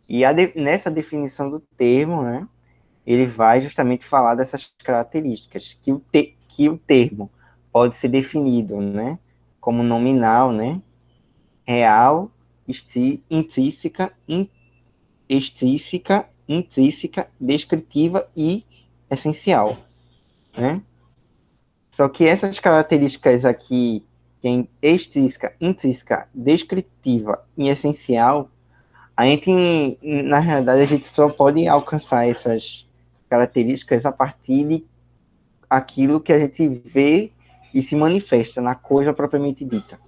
e nessa definição do termo, né, ele vai justamente falar dessas características, que o termo pode ser definido, né, como nominal, né, real, intrínseca, descritiva e essencial, né? Só que essas características aqui, tem extrínseca, intrínseca, descritiva e essencial, a gente, na realidade, a gente só pode alcançar essas características a partir de aquilo que a gente vê e se manifesta na coisa propriamente dita,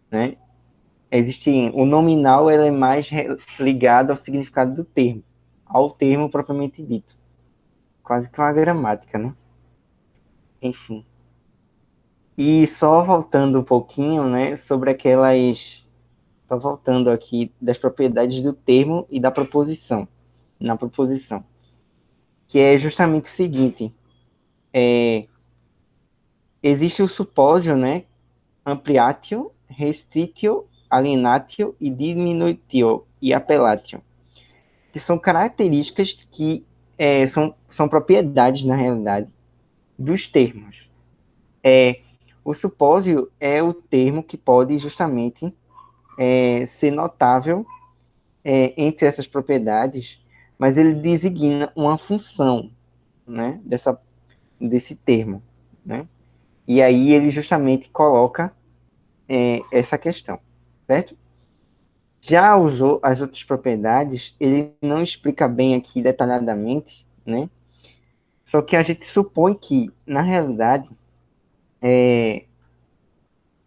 né? O nominal, ele é mais ligado ao significado do termo, ao termo propriamente dito. Quase que uma gramática, né? Enfim. E só voltando um pouquinho, né, sobre aquelas... Só voltando aqui das propriedades do termo e da proposição. Na proposição. Que é justamente o seguinte. Existe o supósio, né? Ampliatio, restitio, alienatio e diminutio e appelatio, que são características que são propriedades, na realidade, dos termos. O supósio é o termo que pode justamente ser notável entre essas propriedades, mas ele designa uma função, né, desse termo, né? E aí ele justamente coloca essa questão, certo? Já as outras propriedades, ele não explica bem aqui detalhadamente, né? Só que a gente supõe que, na realidade,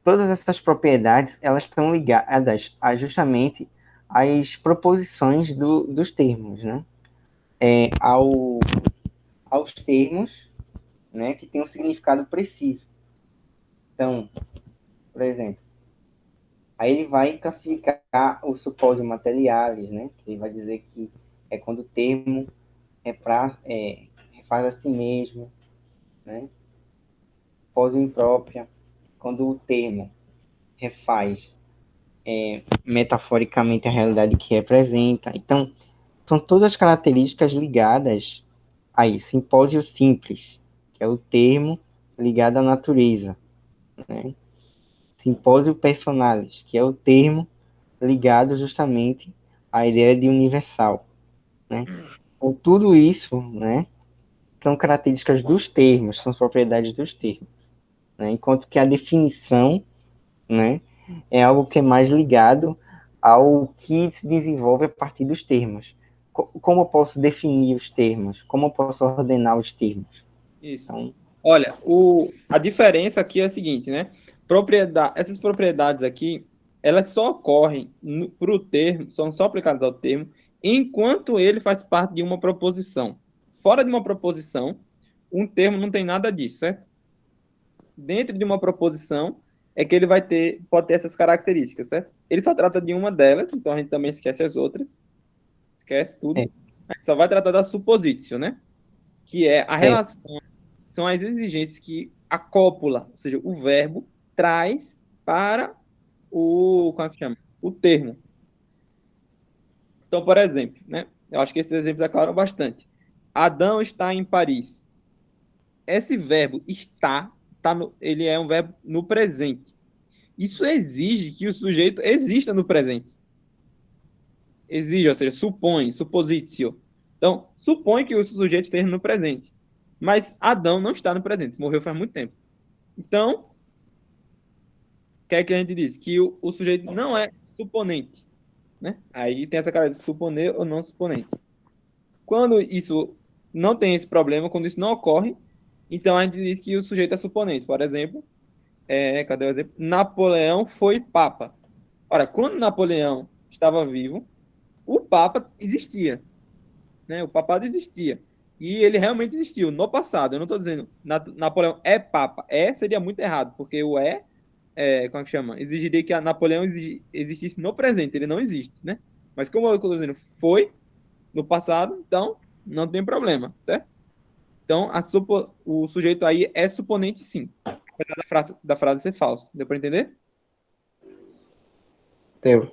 todas essas propriedades, elas estão ligadas justamente às proposições dos termos, né? Ao, aos termos, né, que têm um significado preciso. Então, por exemplo, aí ele vai classificar os supósitos materiais, né? Que ele vai dizer que é quando o termo refaz a si mesmo, né? Supósito imprópria, quando o termo refaz metaforicamente a realidade que representa. Então, são todas características ligadas aí. Simpósio simples, que é o termo ligado à natureza, né? Simpósio personalis, que é o termo ligado justamente à ideia de universal, né? Então, tudo isso, né, são características dos termos, são propriedades dos termos, né? Enquanto que a definição, né, é algo que é mais ligado ao que se desenvolve a partir dos termos. Como eu posso definir os termos? Como eu posso ordenar os termos? Isso. Então, Olha, a diferença aqui é a seguinte, né? Essas propriedades aqui, elas só ocorrem para o termo, são só aplicadas ao termo, enquanto ele faz parte de uma proposição. Fora de uma proposição, um termo não tem nada disso, certo? Dentro de uma proposição é que ele pode ter essas características, certo? Ele só trata de uma delas, então a gente também esquece as outras, esquece tudo. A gente só vai tratar da suppositio, né? Que é a relação, são as exigências que a cópula, ou seja, o verbo, traz para como é que chama? O termo. Então, por exemplo, né? Eu acho que esses exemplos aclaram bastante. Adão está em Paris. Esse verbo ele é um verbo no presente. Isso exige que o sujeito exista no presente. Exige, ou seja, supõe, suppositio. Então, supõe que o sujeito esteja no presente. Mas Adão não está no presente, morreu faz muito tempo. Então, o que é que a gente diz? Que o sujeito não é suponente. Né? Aí tem essa cara de suponer ou não suponente. Quando isso não tem esse problema, quando isso não ocorre, então a gente diz que o sujeito é suponente. Por exemplo, cadê o exemplo? Napoleão foi papa. Ora, quando Napoleão estava vivo, o papa existia. Né? O papado existia. E ele realmente existiu no passado. Eu não estou dizendo Napoleão é papa. Seria muito errado, porque como é que chama? Exigiria que a Napoleão existisse no presente. Ele não existe, né? Mas como eu estou dizendo, foi no passado, então não tem problema, certo? Então, o sujeito aí é suponente, sim. Apesar da frase ser falsa. Deu para entender? Deu.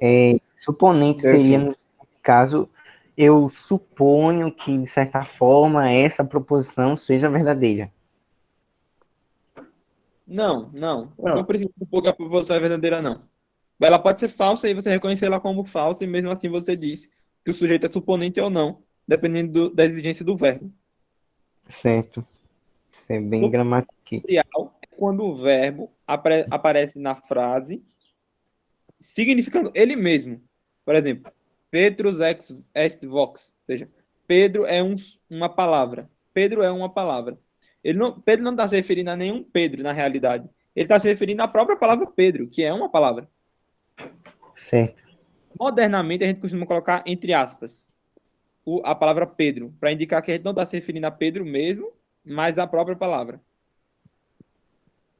suponente Deu seria, sim. no caso, eu suponho que, de certa forma, essa proposição seja verdadeira. Não. Não Não, precisa supor que a proposição é verdadeira, não. Ela pode ser falsa e você reconhecer ela como falsa, e mesmo assim você diz que o sujeito é suponente ou não, dependendo da exigência do verbo. Certo. Isso é bem gramático. Material é quando o verbo aparece na frase significando ele mesmo. Por exemplo, Petrus est vox, ou seja, Pedro é uma palavra. Pedro é uma palavra. Pedro não está se referindo a nenhum Pedro, na realidade. Ele está se referindo à própria palavra Pedro, que é uma palavra. Certo. Modernamente, a gente costuma colocar entre aspas a palavra Pedro, para indicar que a gente não está se referindo a Pedro mesmo, mas à própria palavra.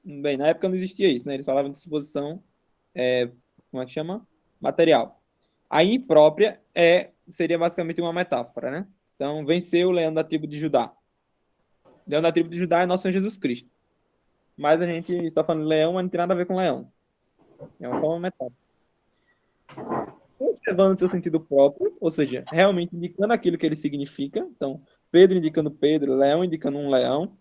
Bem, na época não existia isso, né? Eles falavam de suposição, como é que chama? Material. A imprópria seria basicamente uma metáfora, né? Então, venceu o leão da tribo de Judá. O leão da tribo de Judá é nosso Senhor Jesus Cristo. Mas a gente está falando de leão, mas não tem nada a ver com leão. É só uma metáfora. Observando o seu sentido próprio, ou seja, realmente indicando aquilo que ele significa. Então, Pedro indicando Pedro, leão indicando um leão.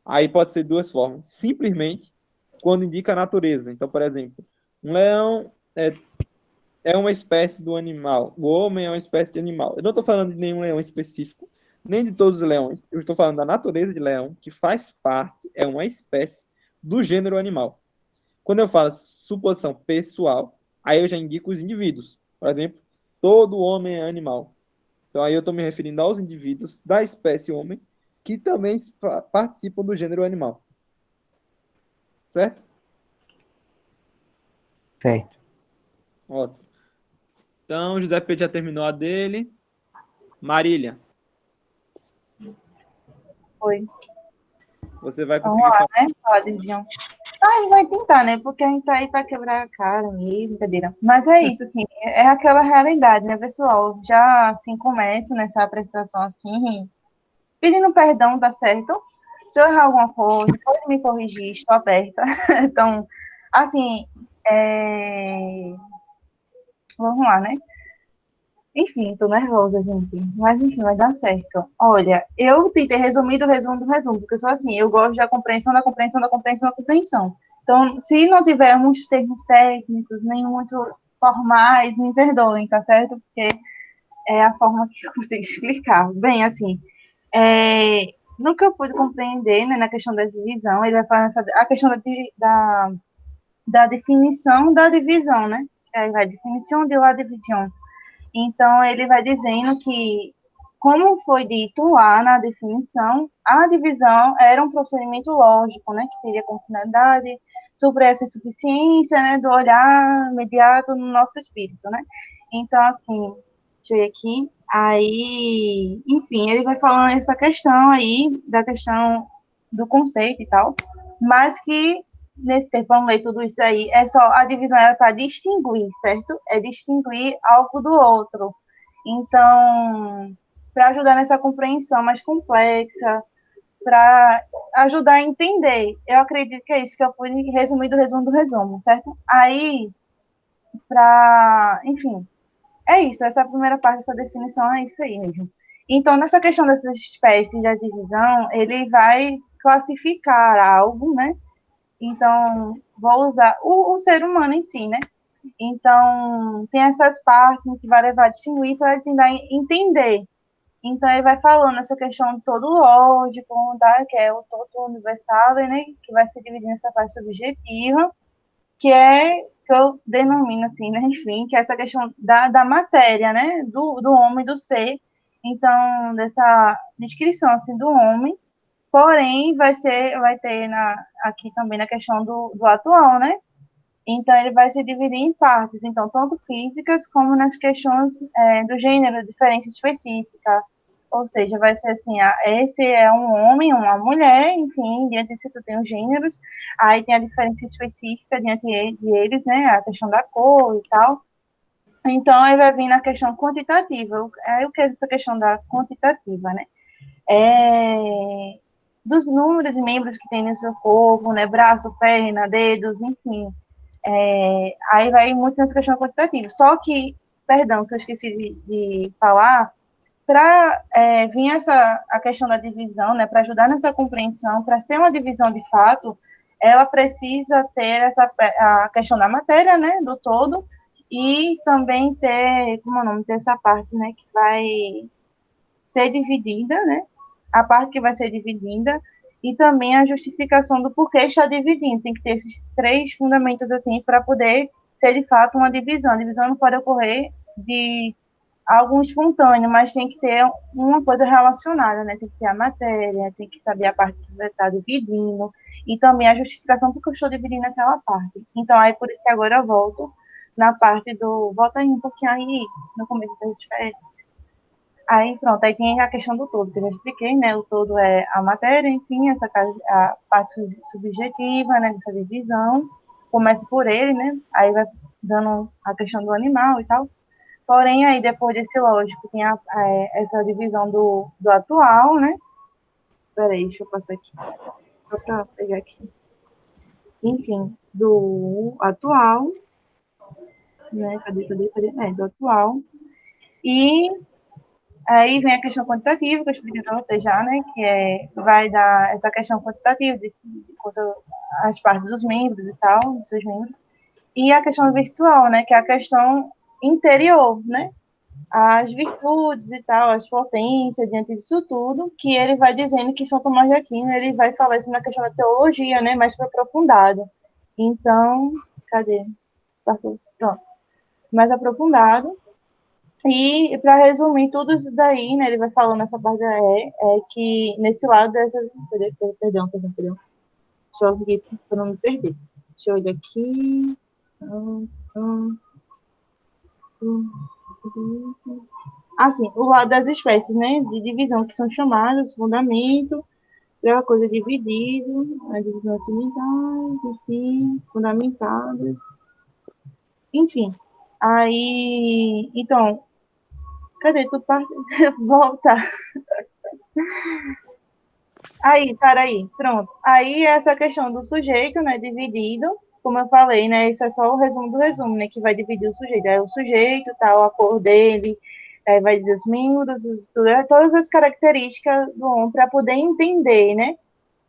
Aí pode ser duas formas. Simplesmente quando indica a natureza. Então, por exemplo, um leão é uma espécie do animal. O homem é uma espécie de animal. Eu não estou falando de nenhum leão específico, nem de todos os leões. Eu estou falando da natureza de leão, que faz parte, é uma espécie do gênero animal. Quando eu falo suposição pessoal, aí eu já indico os indivíduos. Por exemplo, todo homem é animal. Então aí eu estou me referindo aos indivíduos da espécie homem que também participam do gênero animal. Certo? Certo. Ótimo. Então, José Pedro já terminou a dele. Marília, Foi. você vai Vamos conseguir lá, falar. né? Fala, Dizião. Ah, ele vai tentar, né? Porque a gente tá aí pra quebrar a cara mesmo, brincadeira. Mas é isso, assim, é aquela realidade, né, pessoal? Já, assim, começo nessa apresentação, assim, pedindo perdão, tá certo? Se eu errar alguma coisa, pode me corrigir, estou aberta. Então, assim, vamos lá, né? Enfim, tô nervosa, gente. Mas, enfim, vai dar certo. Olha, eu tentei resumir do resumo do resumo, porque eu sou assim, eu gosto da compreensão, da compreensão, da compreensão, da compreensão. Então, se não tiver muitos termos técnicos, nem muito formais, me perdoem, tá certo? Porque é a forma que eu consigo explicar. Bem, assim, no que eu pude compreender, né, na questão da divisão, ele vai falar a questão da definição da divisão, né? Aí vai definição de la divisão. Então, ele vai dizendo que, como foi dito lá na definição, a divisão era um procedimento lógico, né, que teria como finalidade suprir essa insuficiência, né, do olhar imediato no nosso espírito, né. Então, assim, deixa eu ver aqui, aí, enfim, ele vai falando essa questão aí, da questão do conceito e tal, mas que nesse tempo, vamos ler tudo isso aí, é só, a divisão era para distinguir, certo? É distinguir algo do outro. Então, para ajudar nessa compreensão mais complexa, para ajudar a entender, eu acredito que é isso que eu fui resumir do resumo do resumo, certo? Aí, enfim, é isso, essa primeira parte dessa definição é isso aí mesmo. Então, nessa questão dessas espécies da divisão, ele vai classificar algo, né? Então, vou usar o ser humano em si, né? Então, tem essas partes que vai levar a distinguir para tentar entender. Então, ele vai falando essa questão do todo lógico, tá? Que é o todo universal, né? Que vai se dividir nessa parte subjetiva, que eu denomino assim, né? Enfim, que é essa questão da matéria, né? Do homem, do ser. Então, dessa descrição, assim, do homem. Porém, vai ter aqui também na questão do atual, né? Então, ele vai se dividir em partes, então, tanto físicas como nas questões do gênero, diferença específica. Ou seja, vai ser assim, esse é um homem, uma mulher, enfim, diante disso tu tem os gêneros, aí tem a diferença específica diante de eles, né? A questão da cor e tal. Então, aí vai vir na questão quantitativa. Aí, o que é essa questão da quantitativa, né? Dos números e membros que tem no seu corpo, né, braço, perna, dedos, enfim. Aí vai muito nessa questão quantitativa. Só que, perdão, que eu esqueci de falar, para vir a questão da divisão, né, para ajudar nessa compreensão, para ser uma divisão de fato, ela precisa ter a questão da matéria, né, do todo, e também ter, como é o nome, ter essa parte, né, que vai ser dividida, né, a parte que vai ser dividida e também a justificação do porquê está dividindo. Tem que ter esses três fundamentos assim para poder ser de fato uma divisão. A divisão não pode ocorrer de algo espontâneo, mas tem que ter uma coisa relacionada, né? Tem que ter a matéria, tem que saber a parte que vai estar dividindo e também a justificação porque eu estou dividindo aquela parte. Então, aí por isso que agora eu volto na parte do... Volta aí um pouquinho aí no começo das férias. Aí, pronto, aí tem a questão do todo, que eu já expliquei, né? O todo é a matéria, enfim, a parte subjetiva, né? Dessa divisão. Começa por ele, né? Aí vai dando a questão do animal e tal. Porém, aí depois desse, lógico, tem essa divisão do atual, né? Peraí, deixa eu passar aqui. Só para pegar aqui. Enfim, do atual, né? Cadê? Do atual. E aí vem a questão quantitativa, que eu expliquei para vocês já, né? Que vai dar essa questão quantitativa de quanto as partes dos membros e tal, dos seus membros. E a questão virtual, né? Que é a questão interior, né? as virtudes e tal, as potências diante disso tudo, que ele vai dizendo que São Tomás de Aquino, ele vai falar isso na questão da teologia, né, mais aprofundado. Então, cadê? Pronto, mais aprofundado. E para resumir tudo isso daí, né, ele vai falando nessa parte é que nesse lado dessa, perdão. Deixa eu seguir para não me perder. Deixa eu olhar aqui. Assim, o lado das espécies, né, de divisão, que são chamadas, fundamento, é uma coisa dividida, a divisão acidentais, enfim, fundamentadas, enfim. Aí, então, cadê tu parte? Volta. Aí, para aí, pronto. Aí essa questão do sujeito, né, dividido, como eu falei, né, isso é só o resumo do resumo, né, que vai dividir o sujeito. É o sujeito, tal, a cor dele, aí vai dizer os membros, todas as características do homem para poder entender, né,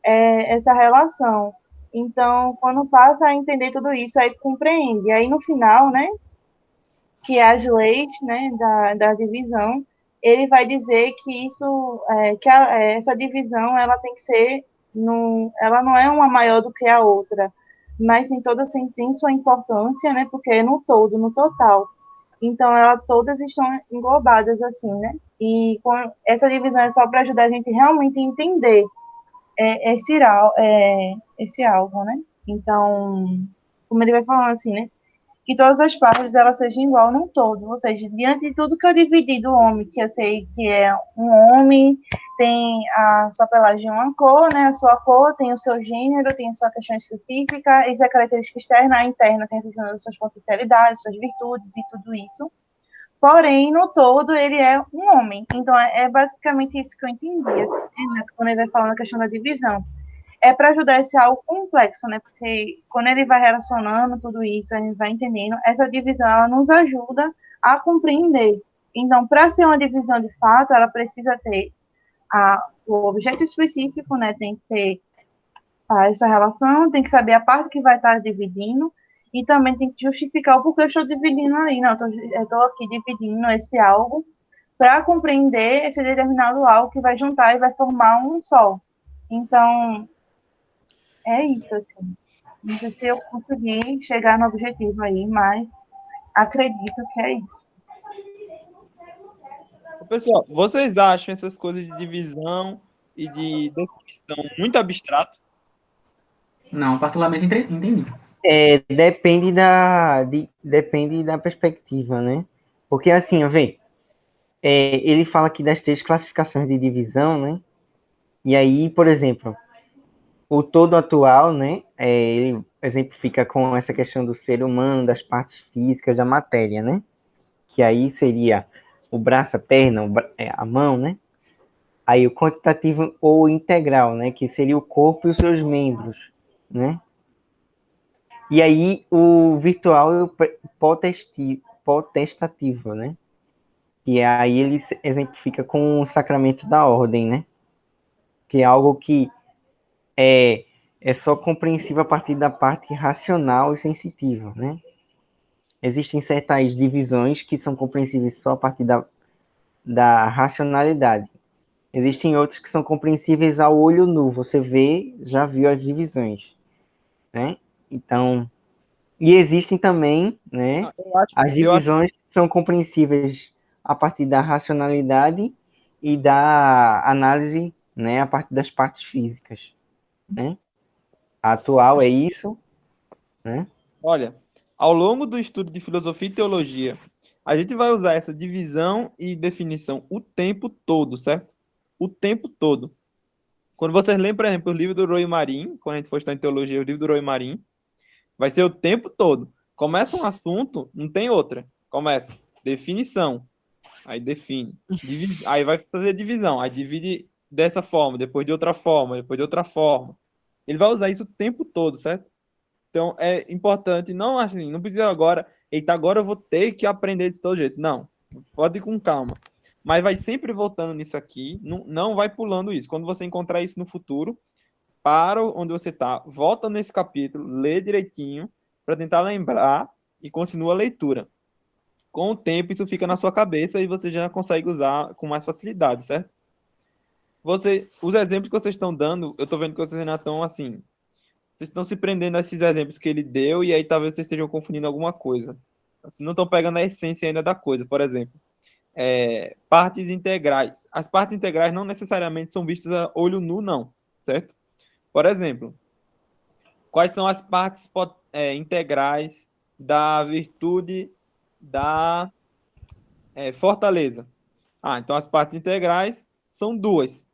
essa relação. Então, quando passa a entender tudo isso, aí compreende. Aí no final, né, que é as leis, né, da divisão, ele vai dizer que isso, essa divisão, ela tem que ser, ela não é uma maior do que a outra, mas em toda tem sua importância, né, porque é no todo, no total. Então, todas estão englobadas assim, né? E essa divisão é só para ajudar a gente realmente a entender esse algo, né? Então, como ele vai falando assim, né? Que todas as partes elas sejam igual num todo, ou seja, diante de tudo que eu dividi do homem, que eu sei que é um homem, tem a sua pelagem uma cor, né, a sua cor, tem o seu gênero, tem a sua questão específica, isso é característica externa, a interna tem as suas potencialidades, suas virtudes e tudo isso. Porém, no todo, ele é um homem. Então, é basicamente isso que eu entendi, assim, né, quando ele vai falando a questão da divisão para ajudar esse algo complexo, né? Porque quando ele vai relacionando tudo isso, a gente vai entendendo, essa divisão ela nos ajuda a compreender. Então, para ser uma divisão de fato, ela precisa ter o objeto específico, né? Tem que ter essa relação, tem que saber a parte que vai estar dividindo e também tem que justificar o porquê eu estou dividindo ali. Não, eu estou aqui dividindo esse algo para compreender esse determinado algo que vai juntar e vai formar um só. Então, é isso, assim. Não sei se eu consegui chegar no objetivo aí, mas acredito que é isso. Pessoal, vocês acham essas coisas de divisão e de definição muito abstrato? Não, particularmente entendi. Depende da perspectiva, né? Porque assim, ó, vê, ele fala aqui das 3 classificações de divisão, né? E aí, por exemplo, o todo atual, né? Ele exemplifica com essa questão do ser humano, das partes físicas da matéria, né? Que aí seria o braço, a perna, a mão, né? Aí o quantitativo ou integral, né? Que seria o corpo e os seus membros, né? E aí o virtual e o potestativo, né? E aí ele exemplifica com o sacramento da ordem, né? Que é algo que é só compreensível a partir da parte racional e sensitiva, né? Existem certas divisões que são compreensíveis só a partir da racionalidade. Existem outras que são compreensíveis ao olho nu. Você vê, já viu as divisões, né? Então, e existem também, né, as divisões que são compreensíveis a partir da racionalidade e da análise, né, a partir das partes físicas, né? A atual é isso, né? Olha, ao longo do estudo de filosofia e teologia, a gente vai usar essa divisão e definição o tempo todo, certo? O tempo todo. Quando vocês lêem, por exemplo, o livro do Roy Marim, quando a gente for estudar em teologia, o livro do Roy Marim, vai ser o tempo todo. Começa um assunto, não tem outra. Começa, definição. Aí define. Aí vai fazer divisão. Aí divide dessa forma, depois de outra forma, depois de outra forma. Ele vai usar isso o tempo todo, certo? Então é importante, não assim, não precisa agora, eita, agora eu vou ter que aprender de todo jeito. Não, pode ir com calma. Mas vai sempre voltando nisso aqui, não vai pulando isso. Quando você encontrar isso no futuro, para onde você está, volta nesse capítulo, lê direitinho, para tentar lembrar e continua a leitura. com o tempo isso fica na sua cabeça e você já consegue usar com mais facilidade, certo? Os exemplos que vocês estão dando, eu estou vendo que vocês ainda estão assim, vocês estão se prendendo a esses exemplos que ele deu e aí talvez vocês estejam confundindo alguma coisa. Assim, não estão pegando a essência ainda da coisa. Por exemplo, partes integrais. As partes integrais não necessariamente são vistas a olho nu, não, certo? Por exemplo, quais são as partes integrais da virtude da fortaleza? Então as partes integrais são duas.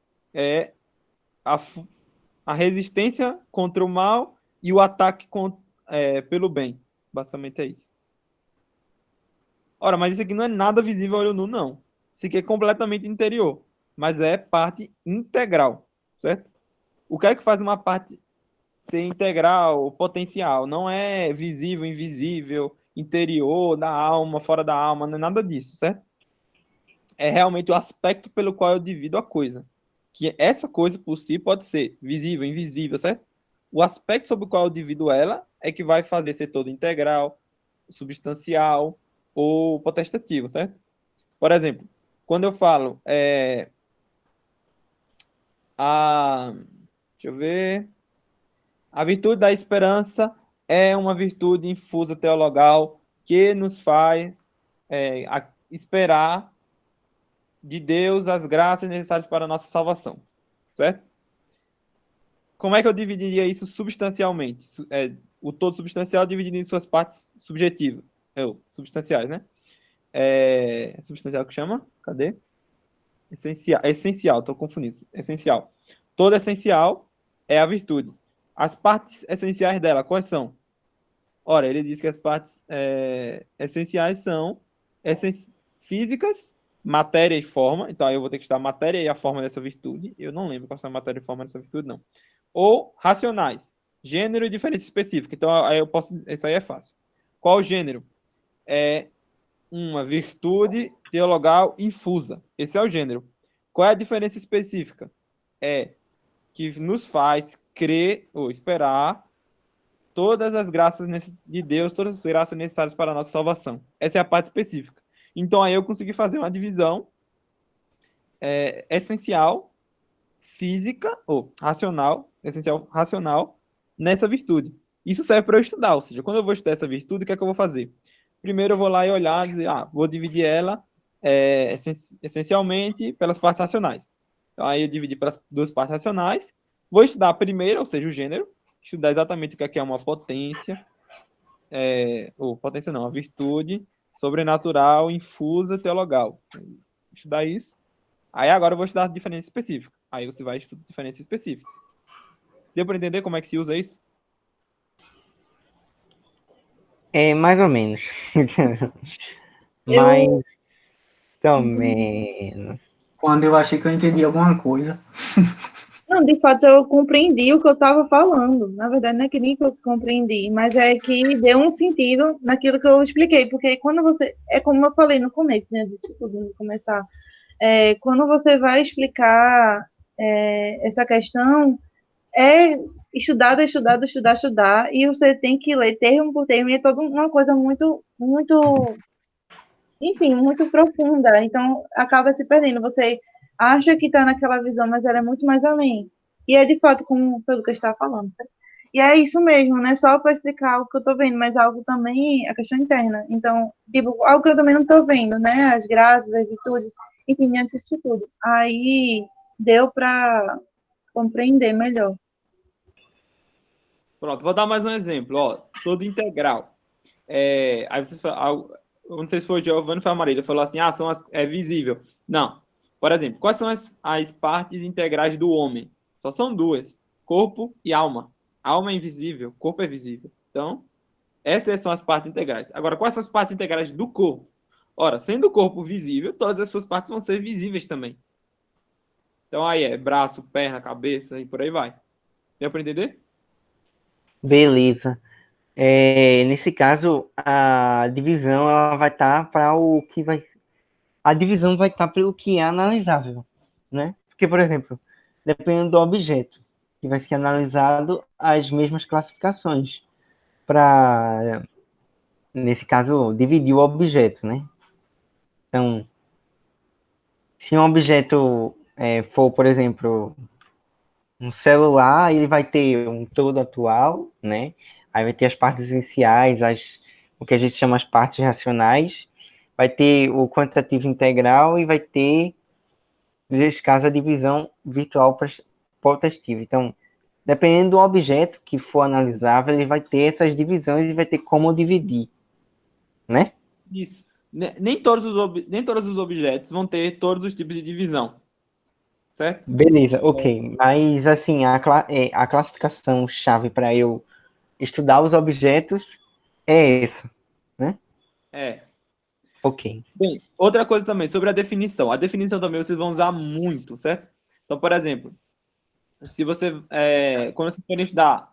A resistência contra o mal e o ataque pelo bem. Basicamente é isso. Ora, mas isso aqui não é nada visível ao olho nu, não. Isso aqui é completamente interior. Mas é parte integral, certo? O que é que faz uma parte ser integral, potencial? Não é visível, invisível, interior, da alma, fora da alma, não é nada disso, certo? É realmente o aspecto pelo qual eu divido a coisa. Que essa coisa por si pode ser visível, invisível, certo? O aspecto sobre o qual eu divido ela é que vai fazer ser todo integral, substancial ou potestativo, certo? Por exemplo, quando eu falo deixa eu ver, a virtude da esperança é uma virtude infusa teologal que nos faz esperar de Deus as graças necessárias para a nossa salvação, certo? Como é que eu dividiria isso substancialmente? O todo substancial dividido em suas partes subjetivas, substanciais, né? Substancial que chama? Cadê? Essencial, estou confundindo. Essencial. Todo essencial é a virtude. As partes essenciais dela, quais são? Ora, ele diz que as partes essenciais são físicas, matéria e forma. Então, aí eu vou ter que estudar a matéria e a forma dessa virtude. Eu não lembro qual é a matéria e forma dessa virtude, não. Ou racionais. Gênero e diferença específica. Então, aí eu posso... Isso aí é fácil. Qual o gênero? É uma virtude teologal infusa. Esse é o gênero. Qual é a diferença específica? É que nos faz crer ou esperar todas as graças de Deus, todas as graças necessárias para a nossa salvação. Essa é a parte específica. Então, aí eu consegui fazer uma divisão essencial, física, ou racional, essencial, racional, nessa virtude. Isso serve para eu estudar, ou seja, quando eu vou estudar essa virtude, o que é que eu vou fazer? Primeiro eu vou lá e olhar e dizer, vou dividir ela essencialmente pelas partes racionais. Então, aí eu dividi pelas duas partes racionais. Vou estudar a primeira, ou seja, o gênero, estudar exatamente o que é uma potência, ou potência não, a virtude sobrenatural, infusa, teologal. Estudar isso. Aí agora eu vou estudar a diferença específica. Aí você vai estudar a diferença específica. Deu para entender como é que se usa isso? Mais ou menos. Mais ou menos. Quando eu achei que eu entendi alguma coisa. Não, de fato, eu compreendi o que eu estava falando. Na verdade, não é que nem que eu compreendi, mas é que deu um sentido naquilo que eu expliquei. Porque quando você... É como eu falei no começo, né? Disso tudo, no começar. Quando você vai explicar essa questão, estudado, e você tem que ler termo por termo, e é toda uma coisa muito, muito, enfim, muito profunda. Então, acaba se perdendo. Você acha que está naquela visão, mas ela é muito mais além. E é de fato como pelo que eu estava falando. Tá? E é isso mesmo, não é só para explicar algo que eu estou vendo, mas algo também, a questão interna. Então, tipo, algo que eu também não estou vendo, né? As graças, as virtudes, enfim, diante disso tudo. Aí deu para compreender melhor. Pronto, vou dar mais um exemplo. Ó, todo integral. Aí vocês falam, não sei se foi o Giovanni ou foi a Marília, falou assim, é visível. Não. Por exemplo, quais são as partes integrais do homem? Só são duas, corpo e alma. Alma é invisível, corpo é visível. Então, essas são as partes integrais. Agora, quais são as partes integrais do corpo? Ora, sendo o corpo visível, todas as suas partes vão ser visíveis também. Então, aí braço, perna, cabeça e por aí vai. Deu para entender? Beleza. Nesse caso, a divisão ela vai estar para o que vai. A divisão vai estar pelo que é analisável, né? Porque, por exemplo, dependendo do objeto que vai ser analisado, as mesmas classificações para, nesse caso, dividir o objeto, né? Então, se um objeto for, por exemplo, um celular, ele vai ter um todo atual, né? Aí vai ter as partes essenciais, o que a gente chama as partes racionais, vai ter o quantitativo integral e vai ter, nesse caso, a divisão virtual potestiva. Então, dependendo do objeto que for analisável, ele vai ter essas divisões e vai ter como dividir, né? Isso. Nem todos os objetos vão ter todos os tipos de divisão, certo? Beleza, ok. Mas, assim, a classificação chave para eu estudar os objetos é essa, né? É. Ok. Bem, outra coisa também, sobre a definição. A definição também vocês vão usar muito, certo? Então, por exemplo, se você, quando você for estudar,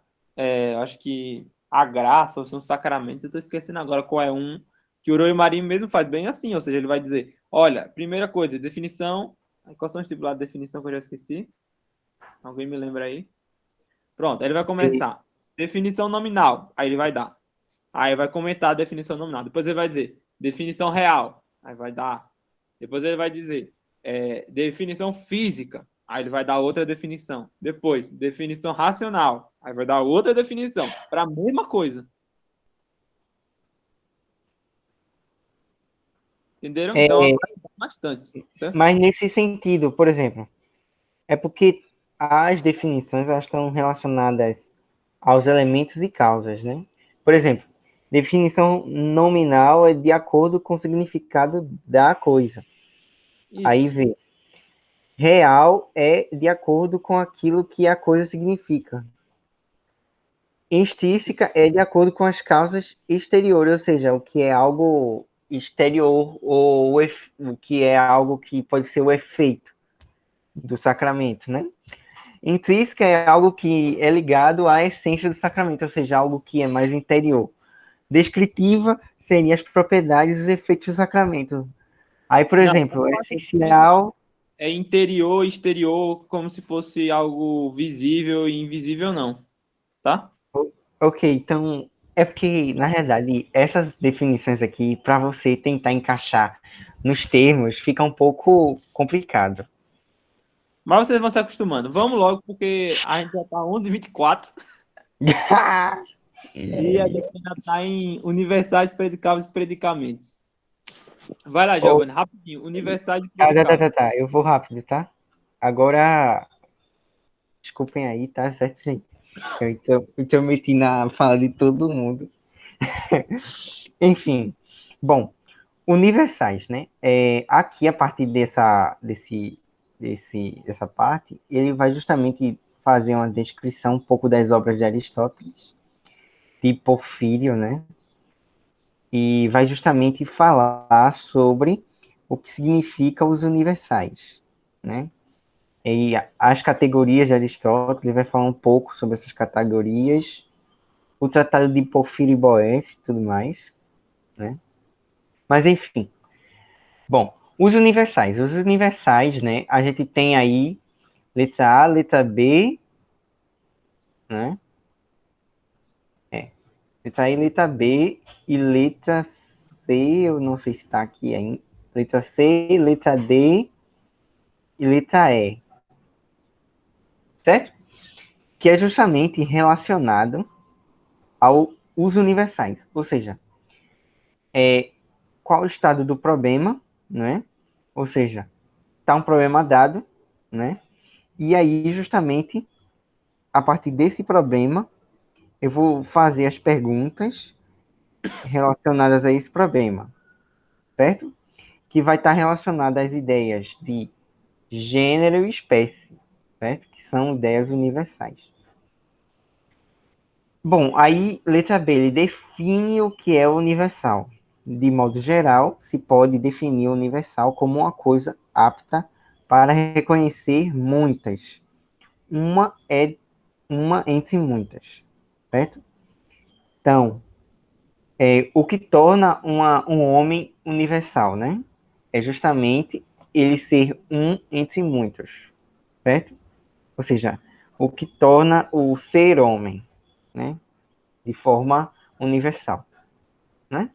acho que a graça ou são sacramentos, eu estou esquecendo agora qual é um, que o Orochi Marinho mesmo faz bem assim, ou seja, ele vai dizer, olha, primeira coisa, definição, quais são os tipos lá de definição que eu já esqueci? Alguém me lembra aí? Pronto, aí ele vai começar. Definição nominal, aí ele vai dar. Aí vai comentar a definição nominal. Depois ele vai dizer definição real, aí vai dar. Depois ele vai dizer definição física, aí ele vai dar outra definição. Depois, definição racional, aí vai dar outra definição para a mesma coisa. Entenderam? Então, vai bastante, certo? Mas nesse sentido, por exemplo, é porque as definições elas estão relacionadas aos elementos e causas, né? Por exemplo, definição nominal é de acordo com o significado da coisa. Aí Isso. vem. Real é de acordo com aquilo que a coisa significa. Estística é de acordo com as causas exteriores, ou seja, o que é algo exterior ou o que é algo que pode ser o efeito do sacramento, né? Intrínseca é algo que é ligado à essência do sacramento, ou seja, algo que é mais interior. Descritiva seria as propriedades e os efeitos do sacramento. Aí, por Não, exemplo, essencial. é interior, exterior, como se fosse algo visível e invisível, não. Tá? Ok, então é porque, na realidade, essas definições aqui, para você tentar encaixar nos termos, fica um pouco complicado. Mas vocês vão se acostumando. Vamos logo, porque a gente já tá 11h24 e a gente ainda tá em universais, predicáveis e predicamentos. Vai lá, Oh, Giovanni, rapidinho. Universais e tá. predicáveis. Eu vou rápido, tá? Agora, desculpem aí, tá certo, gente? Eu intrometi na fala de todo mundo. Enfim, bom, universais, né? Aqui, a partir dessa parte, ele vai justamente fazer uma descrição um pouco das obras de Aristóteles, de Porfírio, né? E vai justamente falar sobre o que significa os universais, né? E as categorias de Aristóteles, ele vai falar um pouco sobre essas categorias, o Tratado de Porfírio e Boécio e tudo mais, né? Mas, enfim. Bom, os universais. Os universais, né? A gente tem aí letra A, letra B, né? Letra A e letra B e letra C, eu não sei se está aqui ainda. Letra C, letra D e letra E, certo? Que é justamente relacionado ao uso universais, ou seja, qual o estado do problema, né? Ou seja, está um problema dado, né? E aí, justamente, a partir desse problema, eu vou fazer as perguntas relacionadas a esse problema, certo? Que vai estar relacionada às ideias de gênero e espécie, certo? Que são ideias universais. Bom, aí, letra B, ele define o que é universal. De modo geral, se pode definir o universal como uma coisa apta para reconhecer muitas. Uma é uma entre muitas, certo? Então, o que torna um homem universal, né? É justamente ele ser um entre muitos, certo? Ou seja, o que torna o ser homem, né? De forma universal, né?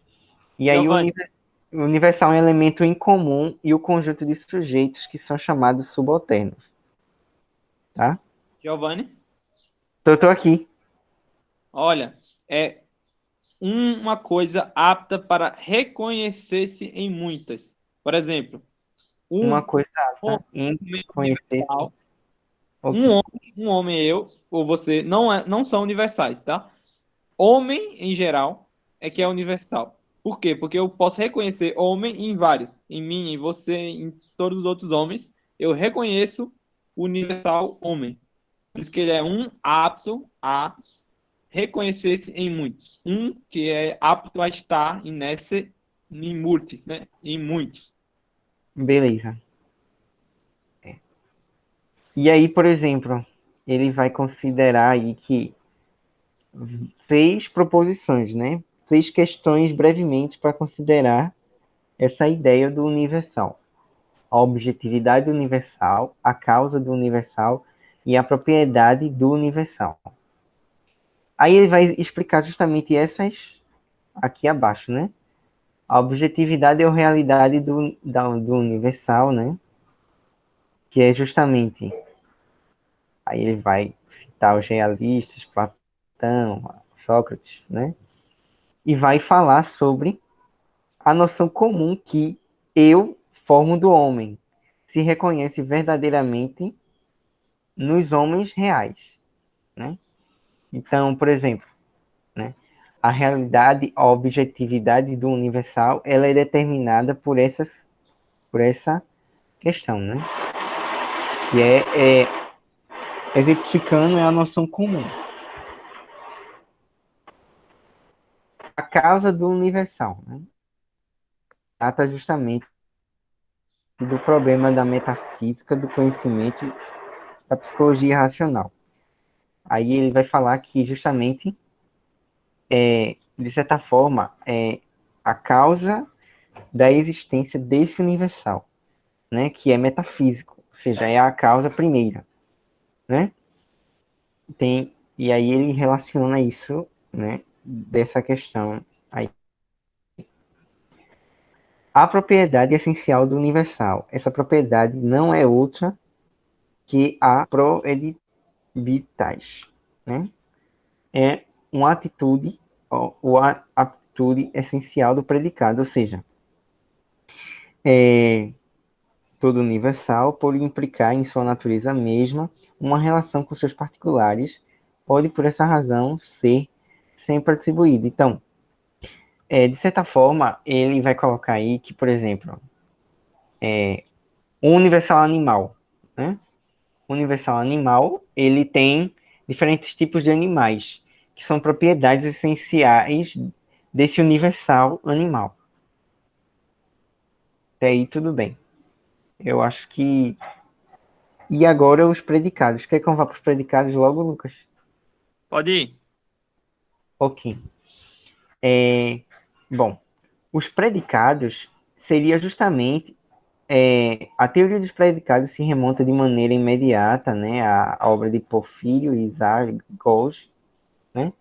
E aí o Giovanni, universo... O universal é um elemento incomum e o conjunto de sujeitos que são chamados subalternos. Tá? Giovanni? Tô aqui. Olha, é uma coisa apta para reconhecer-se em muitas. Por exemplo, Uma um coisa homem tá? Em conhecer. universal, Ok. um homem, eu ou você, não são universais, tá? Homem, em geral, é que é universal. Por quê? Porque eu posso reconhecer homem em vários. Em mim, em você, em todos os outros homens. Eu reconheço o universal homem. Por isso que ele é um apto a reconhecer-se em muitos. Um que é apto a estar em multis, né? Em muitos. Beleza. E aí, por exemplo, ele vai considerar aí que 6 proposições, né? 6 questões brevemente para considerar essa ideia do universal. A objetividade universal, a causa do universal e a propriedade do universal. Aí ele vai explicar justamente essas aqui abaixo, né? A objetividade é a realidade do universal, né? Que é justamente, aí ele vai citar os realistas, Platão, Sócrates, né? E vai falar sobre a noção comum que eu formo do homem se reconhece verdadeiramente nos homens reais, né? Então, por exemplo, né? A realidade, a objetividade do universal, ela é determinada por essa questão, né? Que exemplificando, é a noção comum. A causa do universal, né? Trata justamente do problema da metafísica, do conhecimento, da psicologia racional. Aí ele vai falar que justamente, de certa forma, é a causa da existência desse universal, né? Que é metafísico, ou seja, é a causa primeira, né? E aí ele relaciona isso, né? Dessa questão aí. A propriedade essencial do universal. Essa propriedade não é outra que a proedibitas, né? É uma atitude ou a atitude essencial do predicado, ou seja, é todo universal, por implicar em sua natureza mesma uma relação com seus particulares, pode por essa razão ser sempre atribuído. Então, de certa forma, ele vai colocar aí que, por exemplo, o universal animal, né? O universal animal, ele tem diferentes tipos de animais, que são propriedades essenciais desse universal animal. Até aí tudo bem. Eu acho que... E agora os predicados. Quer que eu vá para os predicados logo, Lucas? Pode ir. Ok. Bom, os predicados seria justamente... a teoria dos predicados se remonta de maneira imediata, né, à obra de Porfírio e Isaac Gauss, né?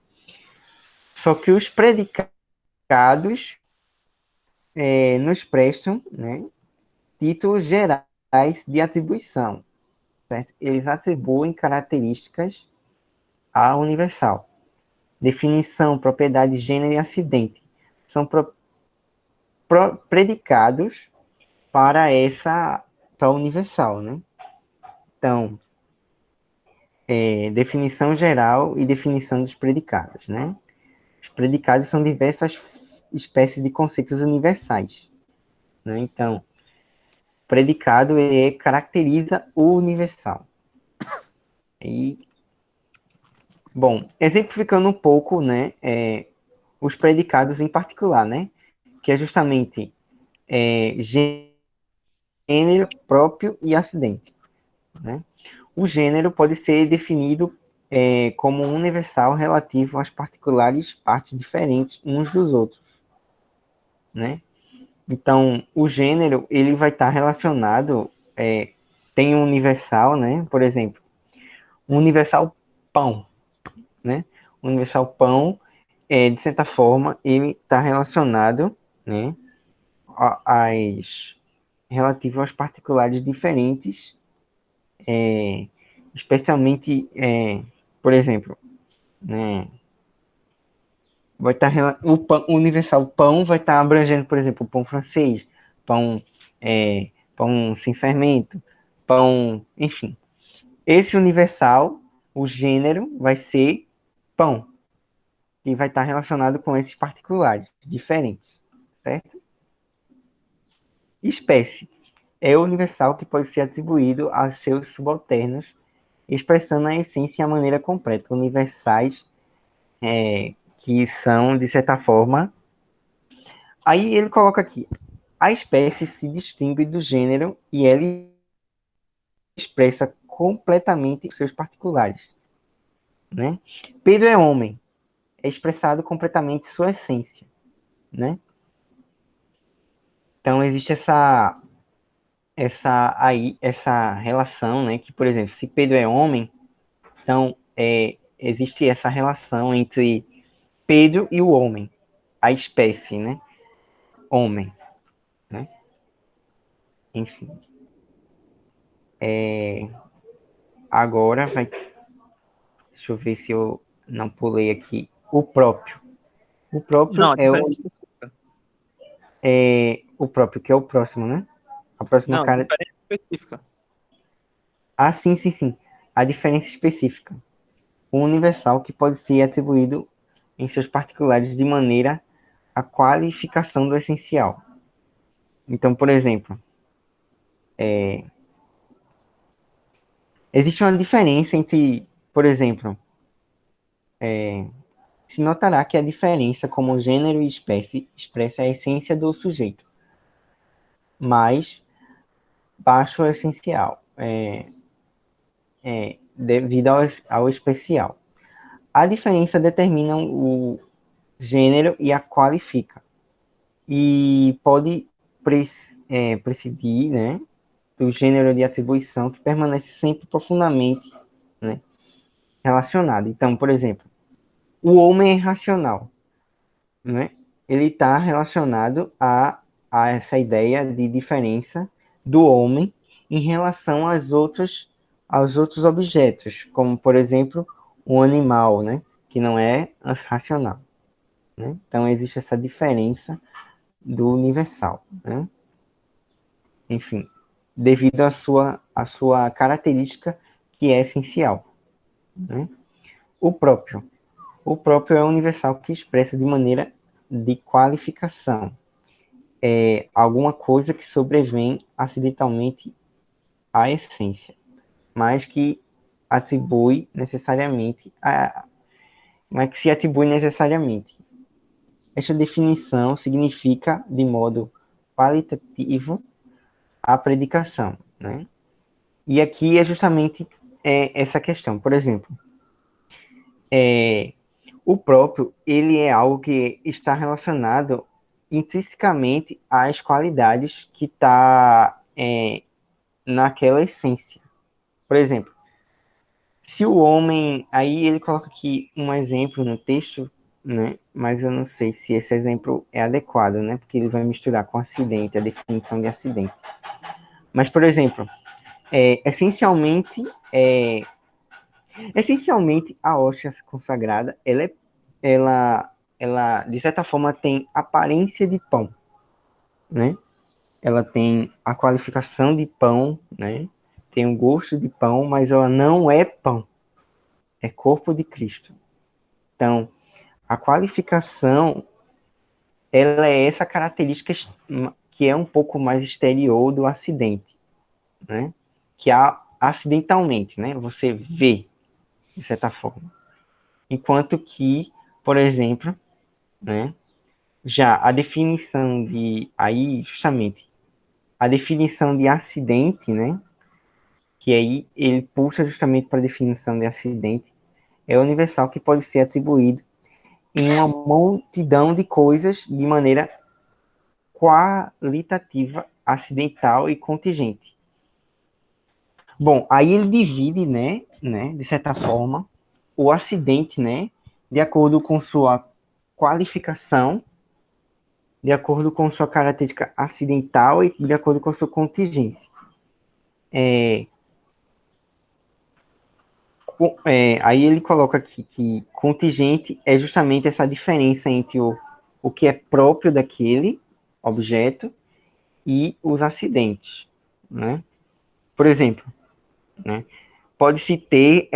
Só que os predicados nos prestam, né, títulos gerais de atribuição, certo? Eles atribuem características à universal. Definição, propriedade, gênero e acidente. São predicados para universal, né? Então, definição geral e definição dos predicados, né? Os predicados são diversas espécies de conceitos universais, né? Então, predicado caracteriza o universal. E, bom, exemplificando um pouco, né, os predicados em particular, né, que é justamente gênero próprio e acidente, né? O gênero pode ser definido como universal relativo às particulares partes diferentes uns dos outros, né? Então, o gênero, ele vai estar relacionado, tem um universal, né? Por exemplo, o universal pão, né? O universal pão, de certa forma, ele está relacionado, né? as relativo às particulares diferentes, especialmente, por exemplo, né, vai estar o pão o universal pão vai estar abrangendo, por exemplo, o pão francês, pão pão sem fermento, pão, enfim. Esse universal, o gênero, vai ser pão, e vai estar relacionado com esses particulares diferentes, certo? Espécie é o universal que pode ser atribuído a seus subalternos, expressando a essência e a maneira completa. Universais que são, de certa forma. Aí ele coloca aqui: a espécie se distingue do gênero e ela expressa completamente os seus particulares. Né? Pedro é homem, é expressado completamente sua essência. Né? Então existe essa relação, né? Que, por exemplo, se Pedro é homem, então existe essa relação entre Pedro e o homem, a espécie, né? Homem, né? Enfim. Agora vai. Deixa eu ver se eu não pulei aqui. O próprio. O próprio Não, a é o, diferença, o próprio, que é o próximo, né? A próxima não, cara. diferença específica. Ah, sim, sim, sim. A diferença específica. O universal que pode ser atribuído em seus particulares de maneira a qualificação do essencial. Então, por exemplo, existe uma diferença entre, por exemplo, se notará que a diferença como gênero e espécie expressa a essência do sujeito, mas baixo o essencial, devido ao especial. A diferença determina o gênero e a qualifica, e pode presidir, né, do gênero de atribuição que permanece sempre profundamente, né, relacionado. Então, por exemplo, o homem é racional, né? Ele está relacionado a essa ideia de diferença do homem em relação aos outros objetos, como, por exemplo, o animal, né? Que não é racional. Né? Então, existe essa diferença do universal. Né? Enfim, devido à sua característica que é essencial. Né? O próprio. O próprio é universal que expressa de maneira de qualificação. Alguma coisa que sobrevém acidentalmente à essência, mas que atribui necessariamente mas que se atribui necessariamente. Esta definição significa, de modo qualitativo, a predicação, né? E aqui é justamente essa questão. Por exemplo, o próprio, ele é algo que está relacionado intrinsecamente às qualidades que está naquela essência. Por exemplo, se o homem, aí ele coloca aqui um exemplo no texto, né? Mas eu não sei se esse exemplo é adequado, né? Porque ele vai misturar com acidente, a definição de acidente. Mas, por exemplo, essencialmente, essencialmente a hóstia consagrada, ela, de certa forma, tem aparência de pão, né? Ela tem a qualificação de pão, né? Tem o gosto de pão, mas ela não é pão. É corpo de Cristo. Então, a qualificação, ela é essa característica que é um pouco mais exterior do acidente, né? Que há acidentalmente, né? Você vê, de certa forma. Enquanto que, por exemplo, né? Já a definição de, aí, justamente, a definição de acidente, né? Que aí ele puxa justamente para a definição de acidente, é universal que pode ser atribuído em uma multidão de coisas de maneira qualitativa, acidental e contingente. Bom, aí ele divide, né, de certa forma, o acidente, né, de acordo com sua qualificação de acordo com sua característica acidental e de acordo com sua contingência. Aí ele coloca aqui que contingente é justamente essa diferença entre o que é próprio daquele objeto e os acidentes, né? Por exemplo, né, pode-se ter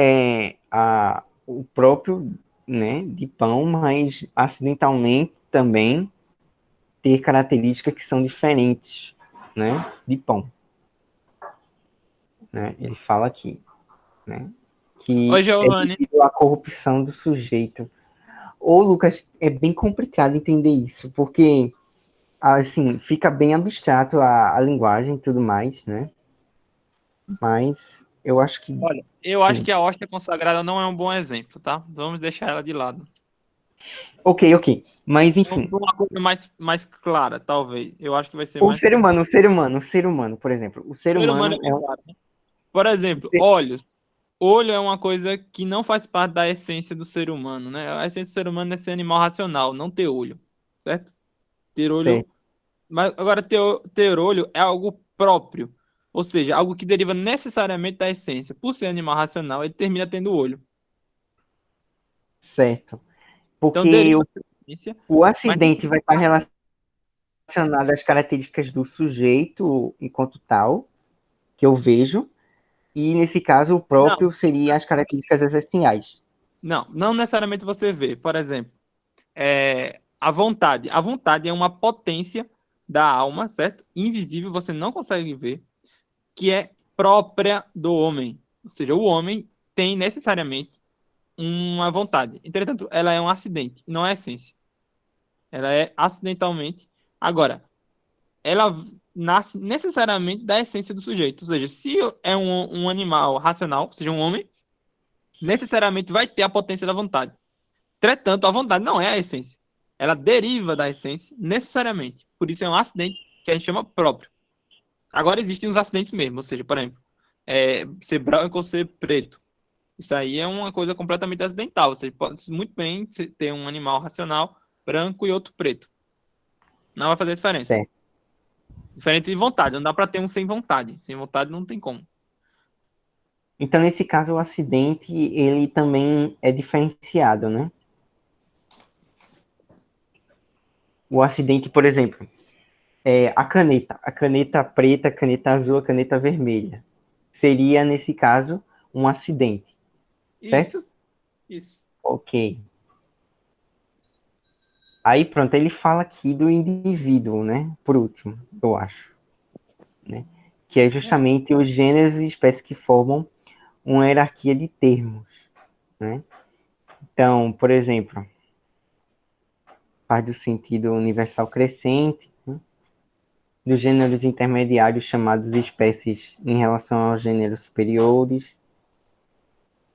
o próprio, né, de pão, mas acidentalmente também ter características que são diferentes, né, de pão. Né? Ele fala aqui, né, que Oi, Giovanni. devido à corrupção do sujeito. Ô, Lucas, é bem complicado entender isso, porque, assim, fica bem abstrato a linguagem e tudo mais, né? Mas eu acho que... Olha, eu acho que a hóstia consagrada não é um bom exemplo, tá? Vamos deixar ela de lado. Ok. Mas, enfim... Vamos pra uma coisa mais clara, talvez. Eu acho que vai ser O mais ser clara. humano, por exemplo. O ser humano É bem claro, né? Por exemplo, olhos. Olho é uma coisa que não faz parte da essência do ser humano, né? A essência do ser humano é ser animal racional, não ter olho, certo? Ter olho... Certo. Mas agora, ter olho é algo próprio, ou seja, algo que deriva necessariamente da essência. Por ser animal racional, ele termina tendo olho. Certo. Então, Porque deriva da essência, o mas acidente vai estar relacionado às características do sujeito enquanto tal, que eu vejo, e nesse caso o próprio seria as características essenciais. não necessariamente você vê. Por exemplo, a vontade. A vontade é uma potência da alma, certo? Invisível, você não consegue ver, que é própria do homem. Ou seja, o homem tem necessariamente uma vontade. Entretanto, ela é um acidente, não é essência. Ela é acidentalmente. Agora, ela nasce necessariamente da essência do sujeito. Ou seja, se é um animal racional, ou seja, um homem, necessariamente vai ter a potência da vontade. Entretanto, a vontade não é a essência. Ela deriva da essência necessariamente. Por isso é um acidente que a gente chama próprio. Agora existem os acidentes mesmo, ou seja, por exemplo, ser branco ou ser preto. Isso aí é uma coisa completamente acidental. Você pode muito bem ter um animal racional branco e outro preto. Não vai fazer diferença. Certo. Diferente de vontade. Não dá para ter um sem vontade. Sem vontade não tem como. Então, nesse caso, o acidente, ele também é diferenciado, né? O acidente, por exemplo, a caneta preta, a caneta azul, a caneta vermelha. Seria, nesse caso, um acidente, certo? Isso. Ok. Aí, pronto, ele fala aqui do indivíduo, né? Por último, eu acho. Né? Que é justamente os gêneros e espécies que formam uma hierarquia de termos, né? Então, por exemplo, faz do sentido universal crescente, né? Dos gêneros intermediários chamados espécies em relação aos gêneros superiores.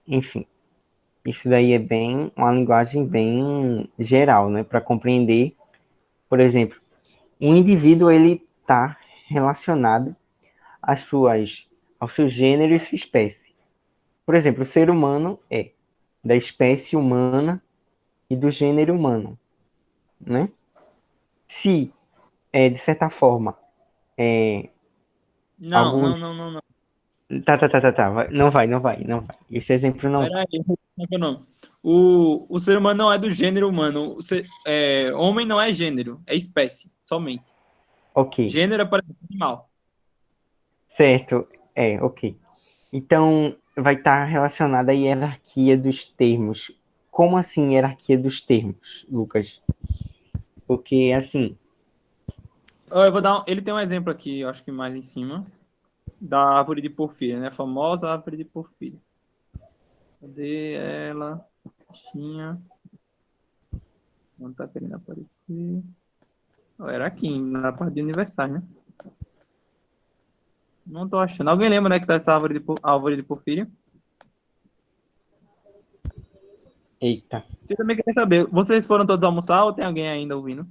Enfim, isso daí é bem uma linguagem bem geral, né? Para compreender, por exemplo, um indivíduo ele está relacionado aos seus gêneros e sua espécie. Por exemplo, o ser humano é da espécie humana e do gênero humano, né? Se, de certa forma, Não, alguns... não, não, não, não. Tá. Não vai. Esse exemplo não vai. Peraí, não. O ser humano não é do gênero humano. Homem não é gênero, é espécie, somente. Ok, Gênero é para animal. certo, ok. Então, vai estar relacionada à hierarquia dos termos. Como assim hierarquia dos termos, Lucas? Porque, assim, Ele tem um exemplo aqui, eu acho que mais em cima, da árvore de Porfíria, né? A famosa árvore de Porfíria. Cadê ela? Tinha. Não tá querendo aparecer. Era aqui, na parte de aniversário, né? Não tô achando. Alguém lembra, né, que tá essa árvore de Porfíria? eita. Você também quer saber, vocês foram todos almoçar ou tem alguém ainda ouvindo?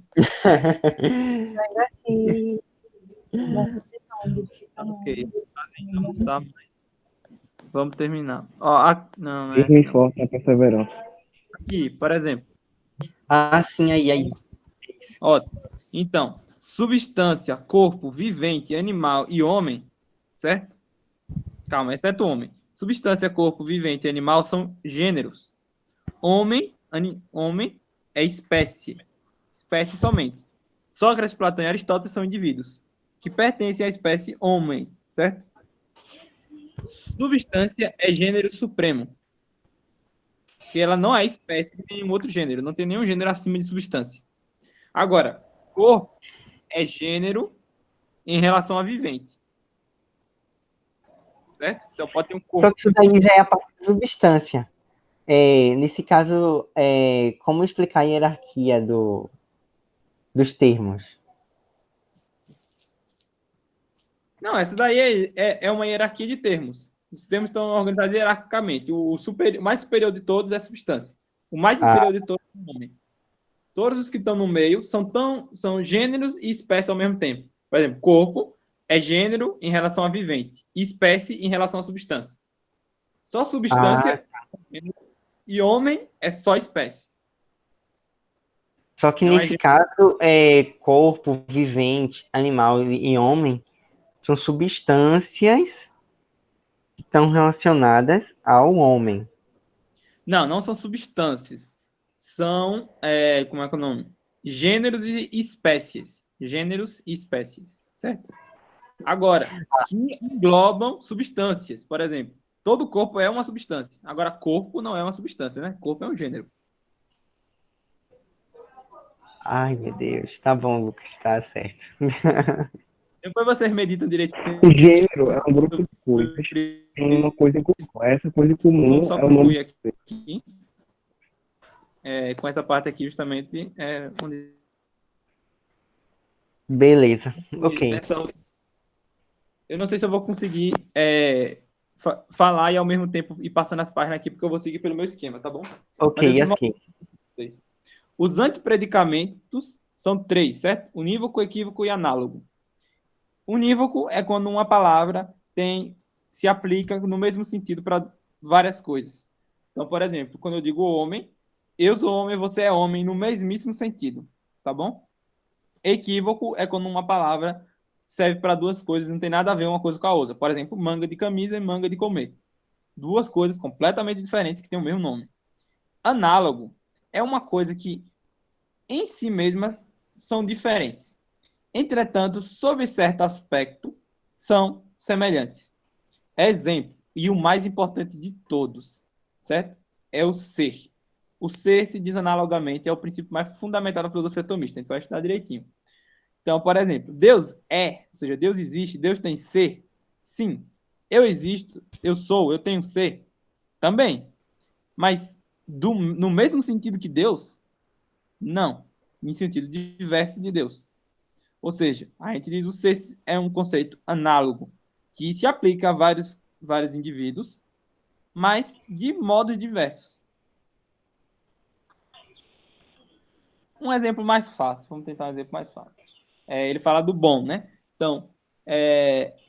E não sei não. Ok, fazem almoçar, mas vamos terminar. Não, Firme e forte na perseverança. aqui, por exemplo. Sim, aí. Ó, Então, substância, corpo, vivente, animal e homem, certo? Calma, exceto homem. Substância, corpo, vivente e animal são gêneros. Homem é espécie. Espécie somente. Sócrates, Platão e Aristóteles são indivíduos que pertencem à espécie homem, certo? Substância é gênero supremo. Que ela não é espécie de nenhum outro gênero. Não tem nenhum gênero acima de substância. Agora, corpo é gênero em relação a vivente. Certo? Então pode ter um corpo. Só que isso daí já é a parte da substância. Nesse caso, como explicar a hierarquia dos termos? Não, essa daí é uma hierarquia de termos. Os termos estão organizados hierarquicamente. O mais superior de todos é a substância. O mais inferior de todos é o homem. Todos os que estão no meio são gêneros e espécies ao mesmo tempo. Por exemplo, corpo é gênero em relação a vivente e espécie em relação à substância. Só substância e homem é só espécie. Só que Não é nesse caso, corpo, vivente, animal e homem são substâncias que estão relacionadas ao homem. Não são substâncias. São, como é que é o nome? Gêneros e espécies. Gêneros e espécies, certo? Agora, que englobam substâncias. Por exemplo, todo corpo é uma substância. Agora, corpo não é uma substância, né? Corpo é um gênero. Ai, meu Deus. Tá bom, Lucas, tá certo. Depois vocês meditam direitinho. O gênero é um grupo de coisas que tem uma coisa em comum. Essa coisa em comum Vamos só é o nome. concluir aqui. Com essa parte aqui, justamente, onde Beleza, ok. eu não sei se eu vou conseguir falar e ao mesmo tempo ir passando as páginas aqui, porque eu vou seguir pelo meu esquema, tá bom? Ok, ok. Os antipredicamentos são 3, certo? Unívoco, equívoco e análogo. Unívoco é quando uma palavra se aplica no mesmo sentido para várias coisas. Então, por exemplo, quando eu digo homem, eu sou homem, você é homem, no mesmíssimo sentido, tá bom? Equívoco é quando uma palavra serve para duas coisas, não tem nada a ver uma coisa com a outra. Por exemplo, manga de camisa e manga de comer. Duas coisas completamente diferentes que têm o mesmo nome. Análogo é uma coisa que, em si mesmas, são diferentes. Entretanto, sob certo aspecto, são semelhantes. Exemplo, e o mais importante de todos, certo? É o ser. O ser se diz analogamente, é o princípio mais fundamental da filosofia tomista. A gente vai estudar direitinho. Então, por exemplo, Deus ou seja, Deus existe, Deus tem ser? Sim. Eu existo, eu sou, eu tenho ser? Também. Mas no mesmo sentido que Deus? Não. Em sentido diverso de Deus. Ou seja, a gente diz que o ser é um conceito análogo que se aplica a vários indivíduos, mas de modos diversos. Um exemplo mais fácil, vamos tentar um exemplo mais fácil. Ele fala do bom, né? Então,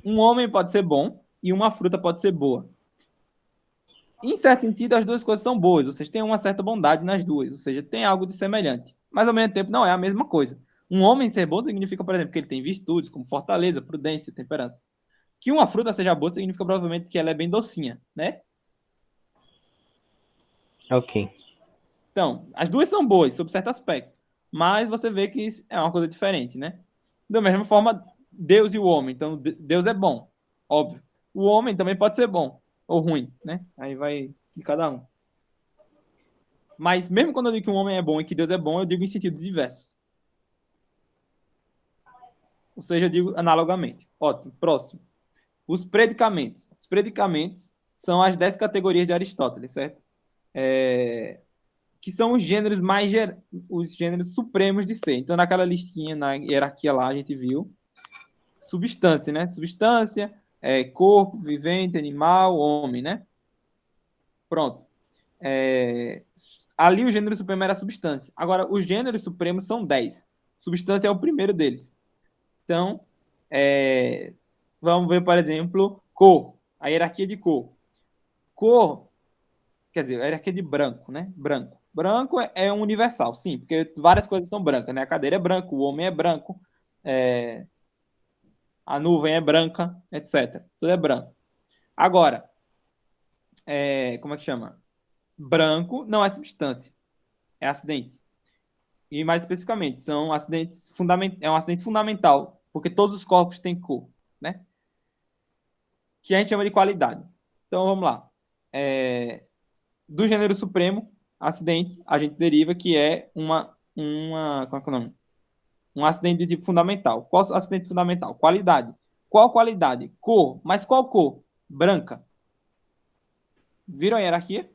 um homem pode ser bom e uma fruta pode ser boa. Em certo sentido, as duas coisas são boas, ou seja, tem uma certa bondade nas duas, ou seja, tem algo de semelhante. Mas, ao mesmo tempo, não é a mesma coisa. Um homem ser bom significa, por exemplo, que ele tem virtudes como fortaleza, prudência, temperança. Que uma fruta seja boa significa, provavelmente, que ela é bem docinha, né? Ok. Então, as duas são boas, sob certo aspecto. Mas você vê que é uma coisa diferente, né? Da mesma forma, Deus e o homem. Então, Deus é bom, óbvio. O homem também pode ser bom ou ruim, né? Aí vai de cada um. Mas mesmo quando eu digo que um homem é bom e que Deus é bom, eu digo em sentido diverso. Ou seja, eu digo analogamente. Ótimo. Próximo. Os predicamentos. Os predicamentos são as 10 categorias de Aristóteles, certo? Que são os gêneros os gêneros supremos de ser. Então, naquela listinha, na hierarquia lá, a gente viu substância, né? Substância, corpo, vivente, animal, homem, né? Pronto. Ali o gênero supremo era a substância. Agora, os gêneros supremos são 10. Substância é o primeiro deles. Então, vamos ver, por exemplo, cor. A hierarquia de cor. Cor, quer dizer, a hierarquia de branco, né? Branco. Branco é um universal, sim, porque várias coisas são brancas, né? A cadeira é branca, o homem é branco, a nuvem é branca, etc. Tudo é branco. Agora, como é que chama? Branco não é substância, é acidente. E mais especificamente, são acidentes é um acidente fundamental, porque todos os corpos têm cor, né? Que a gente chama de qualidade. Então, vamos lá. Do gênero supremo, acidente, a gente deriva que é como é que é o nome? Um acidente de tipo fundamental. Qual acidente fundamental? Qualidade. Qual qualidade? Cor. Mas qual cor? Branca. Viram a hierarquia?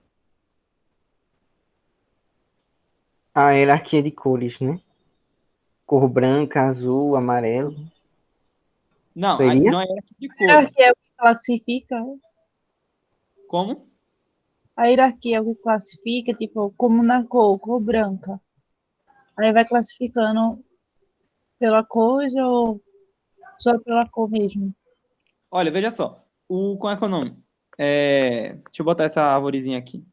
A hierarquia de cores, né? Cor branca, azul, amarelo. Não, Seria? não é hierarquia de A cores. hierarquia é o que classifica. Como? A hierarquia é o que classifica, tipo, como na cor branca. Aí vai classificando pela coisa ou só pela cor mesmo? Olha, veja só. Como é que é o nome? Deixa eu botar essa arvorezinha aqui.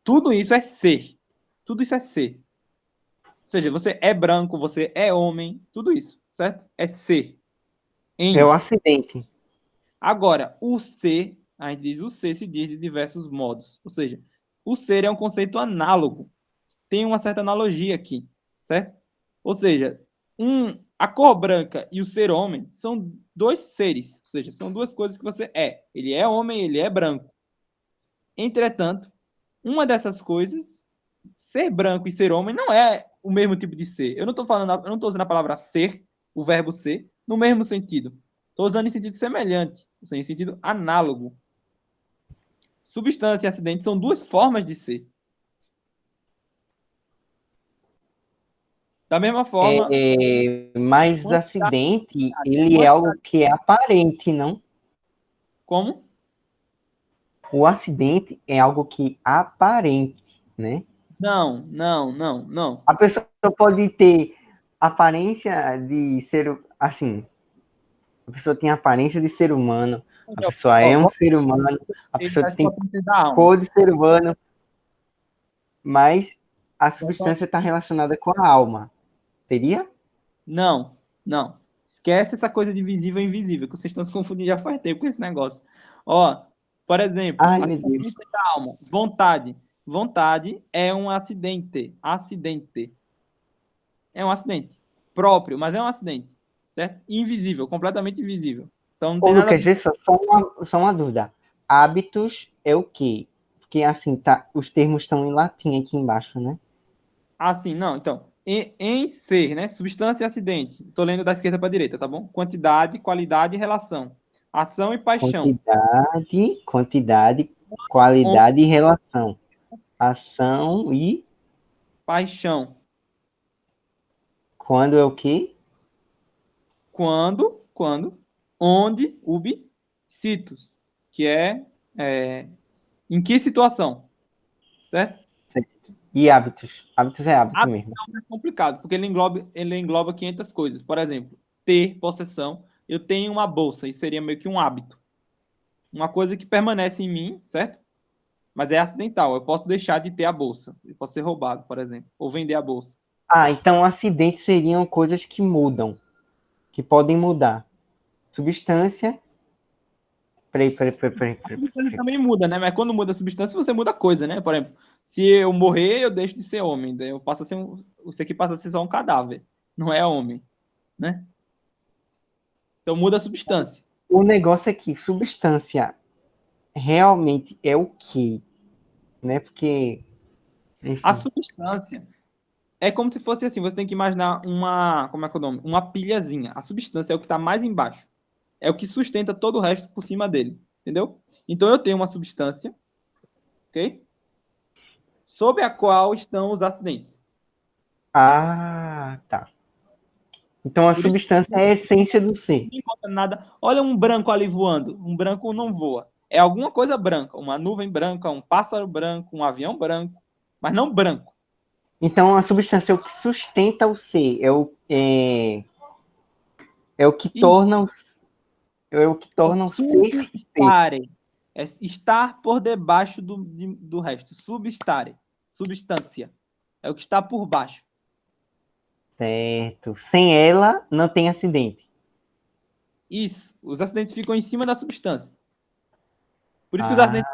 Tudo isso é ser. Tudo isso é ser. Ou seja, você é branco, você é homem, tudo isso, certo? É ser. É o Ens. acidente. Agora, o ser, a gente diz o ser se diz de diversos modos. Ou seja, o ser é um conceito análogo. Tem uma certa analogia aqui, certo? Ou seja, a cor branca e o ser homem são dois seres, ou seja, são duas coisas que você é. Ele é homem, ele é branco. Entretanto, uma dessas coisas, ser branco e ser homem, não é o mesmo tipo de ser. Eu não estou usando a palavra ser, o verbo ser, no mesmo sentido. Estou usando em sentido semelhante, ou seja, em sentido análogo. Substância e acidente são duas formas de ser. Da mesma forma, Mas acidente, ele é algo que é aparente, não? como? O acidente é algo que é aparente, né? Não, não, não, não. A pessoa pode ter aparência de ser, assim, a pessoa tem aparência de ser humano, a pessoa é um ser humano, a Ele pessoa faz tem potência da alma. cor de ser humano, mas a substância está relacionada com a alma. Seria? Não, não. Esquece essa coisa de visível e invisível, que vocês estão se confundindo já faz tempo com esse negócio. Ó, por exemplo, Ai, a meu Deus. potência da alma. Vontade. Vontade é um acidente. Acidente. É um acidente. Próprio, mas é um acidente. Certo? Invisível, completamente invisível. Então não Ô, tem nada a Lucas, ver. vê só uma dúvida. Hábitos é o quê? Porque, assim, tá, os termos estão em latim aqui embaixo, né? Assim, não. Então, em ser, né? Substância e acidente. Estou lendo da esquerda para a direita, tá bom? Quantidade, qualidade e relação. Ação e paixão. Quantidade, qualidade e relação. Ação e Paixão. quando é o quê? Quando, onde, ubi, situs, que é em que situação, certo? E hábitos. Hábitos é hábito Hábito mesmo. é complicado, porque ele engloba 500 coisas. Por exemplo, ter, possessão. Eu tenho uma bolsa, isso seria meio que um hábito. Uma coisa que permanece em mim, certo? Mas é acidental. Eu posso deixar de ter a bolsa. Eu posso ser roubado, por exemplo, ou vender a bolsa. Ah, então acidentes seriam coisas que mudam, que podem mudar. Substância. Substância também muda, né? Mas quando muda a substância, você muda a coisa, né? Por exemplo, se eu morrer, eu deixo de ser homem. Daí eu passo a ser isso aqui passa a ser só um cadáver. Não é homem, né? Então muda a substância. O negócio é que substância realmente é o quê? Né? Porque, A enfim. substância é como se fosse assim, você tem que imaginar como é que é o nome? Uma pilhazinha. A substância é o que está mais embaixo. É o que sustenta todo o resto por cima dele, entendeu? Então eu tenho uma substância, ok? Sob a qual estão os acidentes. Ah, tá. Então a Por isso substância é a essência do ser. não encontra nada. Olha um branco ali voando. Um branco não voa. É alguma coisa branca. Uma nuvem branca, um pássaro branco, um avião branco. Mas não branco. Então a substância é o que sustenta o ser, é o que E torna o ser ser. substare. É estar por debaixo do resto. Substare. Substância. É o que está por baixo. Certo. Sem ela, não tem acidente. Isso. Os acidentes ficam em cima da substância. Por isso que os Ah, acidentes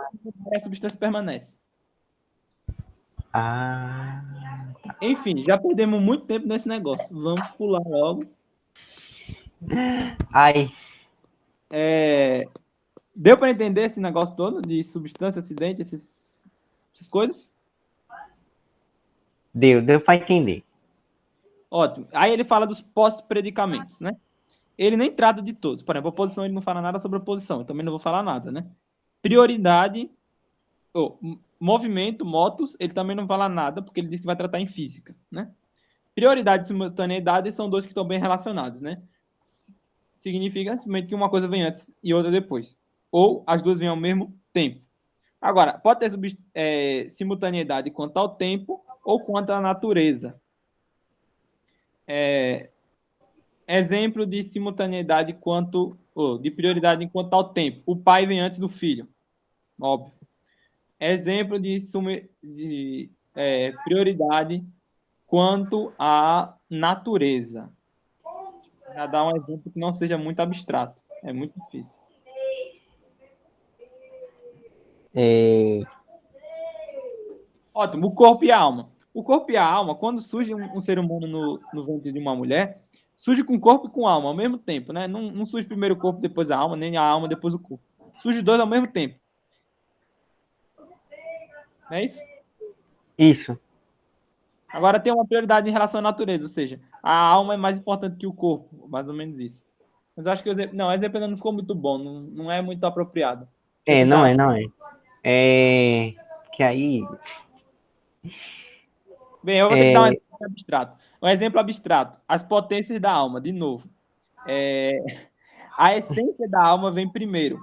a substância permanece. ah. Enfim, já perdemos muito tempo nesse negócio. Vamos pular logo. Ai, Deu para entender esse negócio todo de substância, acidente, essas coisas? deu para entender. Ótimo. Aí ele fala dos pós-predicamentos, né? Ele nem trata de todos. Por exemplo, a oposição, ele não fala nada sobre a oposição. Eu também não vou falar nada, né? Prioridade, movimento, motos, ele também não fala nada, porque ele diz que vai tratar em física, né? Prioridade e simultaneidade são dois que estão bem relacionados, né? Significa simplesmente que uma coisa vem antes e outra depois. Ou as duas vêm ao mesmo tempo. Agora, pode ter simultaneidade quanto ao tempo ou quanto à natureza. Exemplo de simultaneidade de prioridade quanto ao tempo. O pai vem antes do filho. Óbvio. Exemplo de prioridade quanto à natureza. Para dar um exemplo que não seja muito abstrato. É muito difícil. Ótimo. O corpo e a alma. O corpo e a alma, quando surge um ser humano no ventre de uma mulher, surge com corpo e com alma ao mesmo tempo, né? Não surge primeiro o corpo, depois a alma, nem a alma, depois o corpo. Surge os dois ao mesmo tempo. Não é isso? Isso. Agora tem uma prioridade em relação à natureza, ou seja, a alma é mais importante que o corpo, mais ou menos isso. Mas eu acho que o exemplo ainda não ficou muito bom, não é muito apropriado. Não é. Que aí. Bem, eu vou ter que dar um exemplo abstrato. Um exemplo abstrato. As potências da alma, de novo. A essência da alma vem primeiro.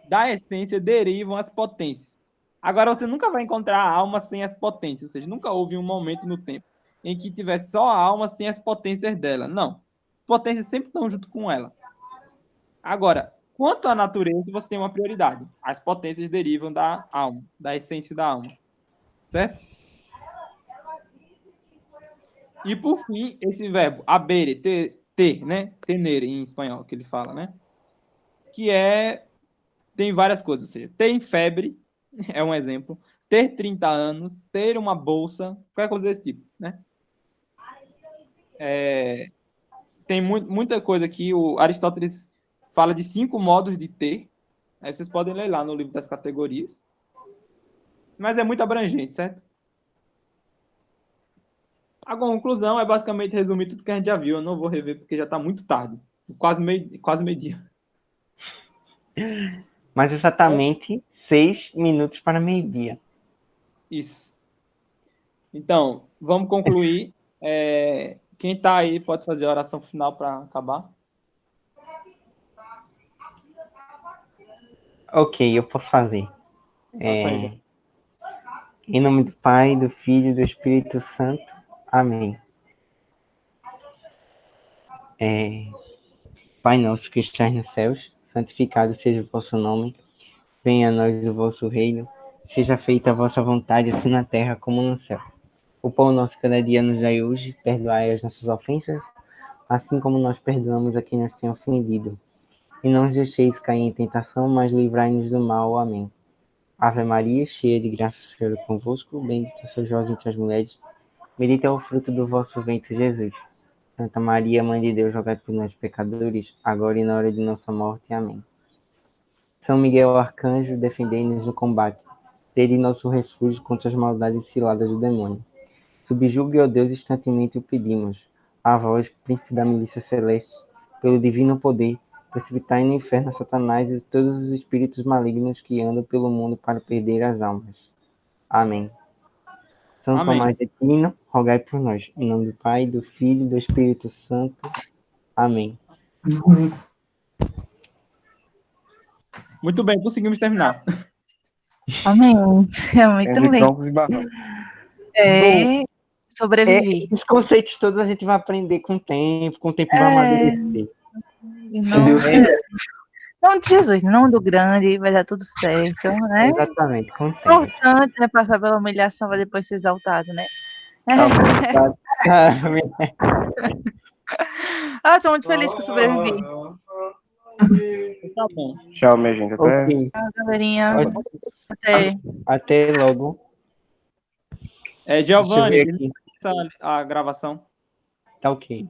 Da essência derivam as potências. Agora, você nunca vai encontrar a alma sem as potências. Ou seja, nunca houve um momento no tempo em que tivesse só a alma sem as potências dela. Não. As potências sempre estão junto com ela. Agora, quanto à natureza, você tem uma prioridade. As potências derivam da alma, da essência da alma. Certo? E, por fim, esse verbo habere, ter, né? Tenere, em espanhol, que ele fala, né? Que tem várias coisas. Ou seja, ter febre, é um exemplo. Ter 30 anos, ter uma bolsa, qualquer coisa desse tipo, né? Tem muita coisa aqui. O Aristóteles fala de 5 modos de ter. Aí vocês podem ler lá no livro das categorias. Mas é muito abrangente, certo? A conclusão é basicamente resumir tudo que a gente já viu. Eu não vou rever porque já está muito tarde. Quase meio-dia. Mas exatamente 6 minutos para meio-dia. Isso. Então, vamos concluir. Quem está aí pode fazer a oração final para acabar. Ok, eu posso fazer. Faça aí, já. Em nome do Pai, do Filho e do Espírito Santo. Amém. Pai nosso que estás nos céus, santificado seja o vosso nome. Venha a nós o vosso reino. Seja feita a vossa vontade, assim na terra como no céu. O pão nosso cada dia nos dai hoje. Perdoai as nossas ofensas, assim como nós perdoamos a quem nos tem ofendido. E não nos deixeis cair em tentação, mas livrai-nos do mal. Amém. Ave Maria, cheia de graça, o Senhor é convosco. Bendita sois vós entre as mulheres. Bendito é o fruto do vosso ventre, Jesus. Santa Maria, Mãe de Deus, rogai por nós, pecadores, agora e na hora de nossa morte. Amém. São Miguel Arcanjo, defendei-nos no combate. Tende nosso refúgio contra as maldades ciladas do demônio. Subjugue, ó Deus, instantemente o pedimos. A vós, príncipe da milícia celeste, pelo divino poder, precipitai no inferno Satanás e todos os espíritos malignos que andam pelo mundo para perder as almas. Amém. São Amém. Tomás de Aquino, rogai por nós. Em nome do Pai, do Filho e do Espírito Santo. Amém. Muito bem, conseguimos terminar. Amém. Muito Entre bem. troncos e barrancos. Sobrevivi. Os conceitos todos a gente vai aprender com o tempo vai amadurecer. Se Deus quiser. Em nome de Jesus, em nome do grande, vai dar tudo certo, né? Exatamente, com o tempo. Importante, né? Passar pela humilhação para depois ser exaltado, né? Ah, tô muito feliz que eu sobrevivi. Tá bom. Tchau, minha gente. Até. Ok. Ah, galerinha. Ótimo. Até. Até logo. É, Deixa eu Giovanni, ver aqui. desliga a gravação. Tá ok.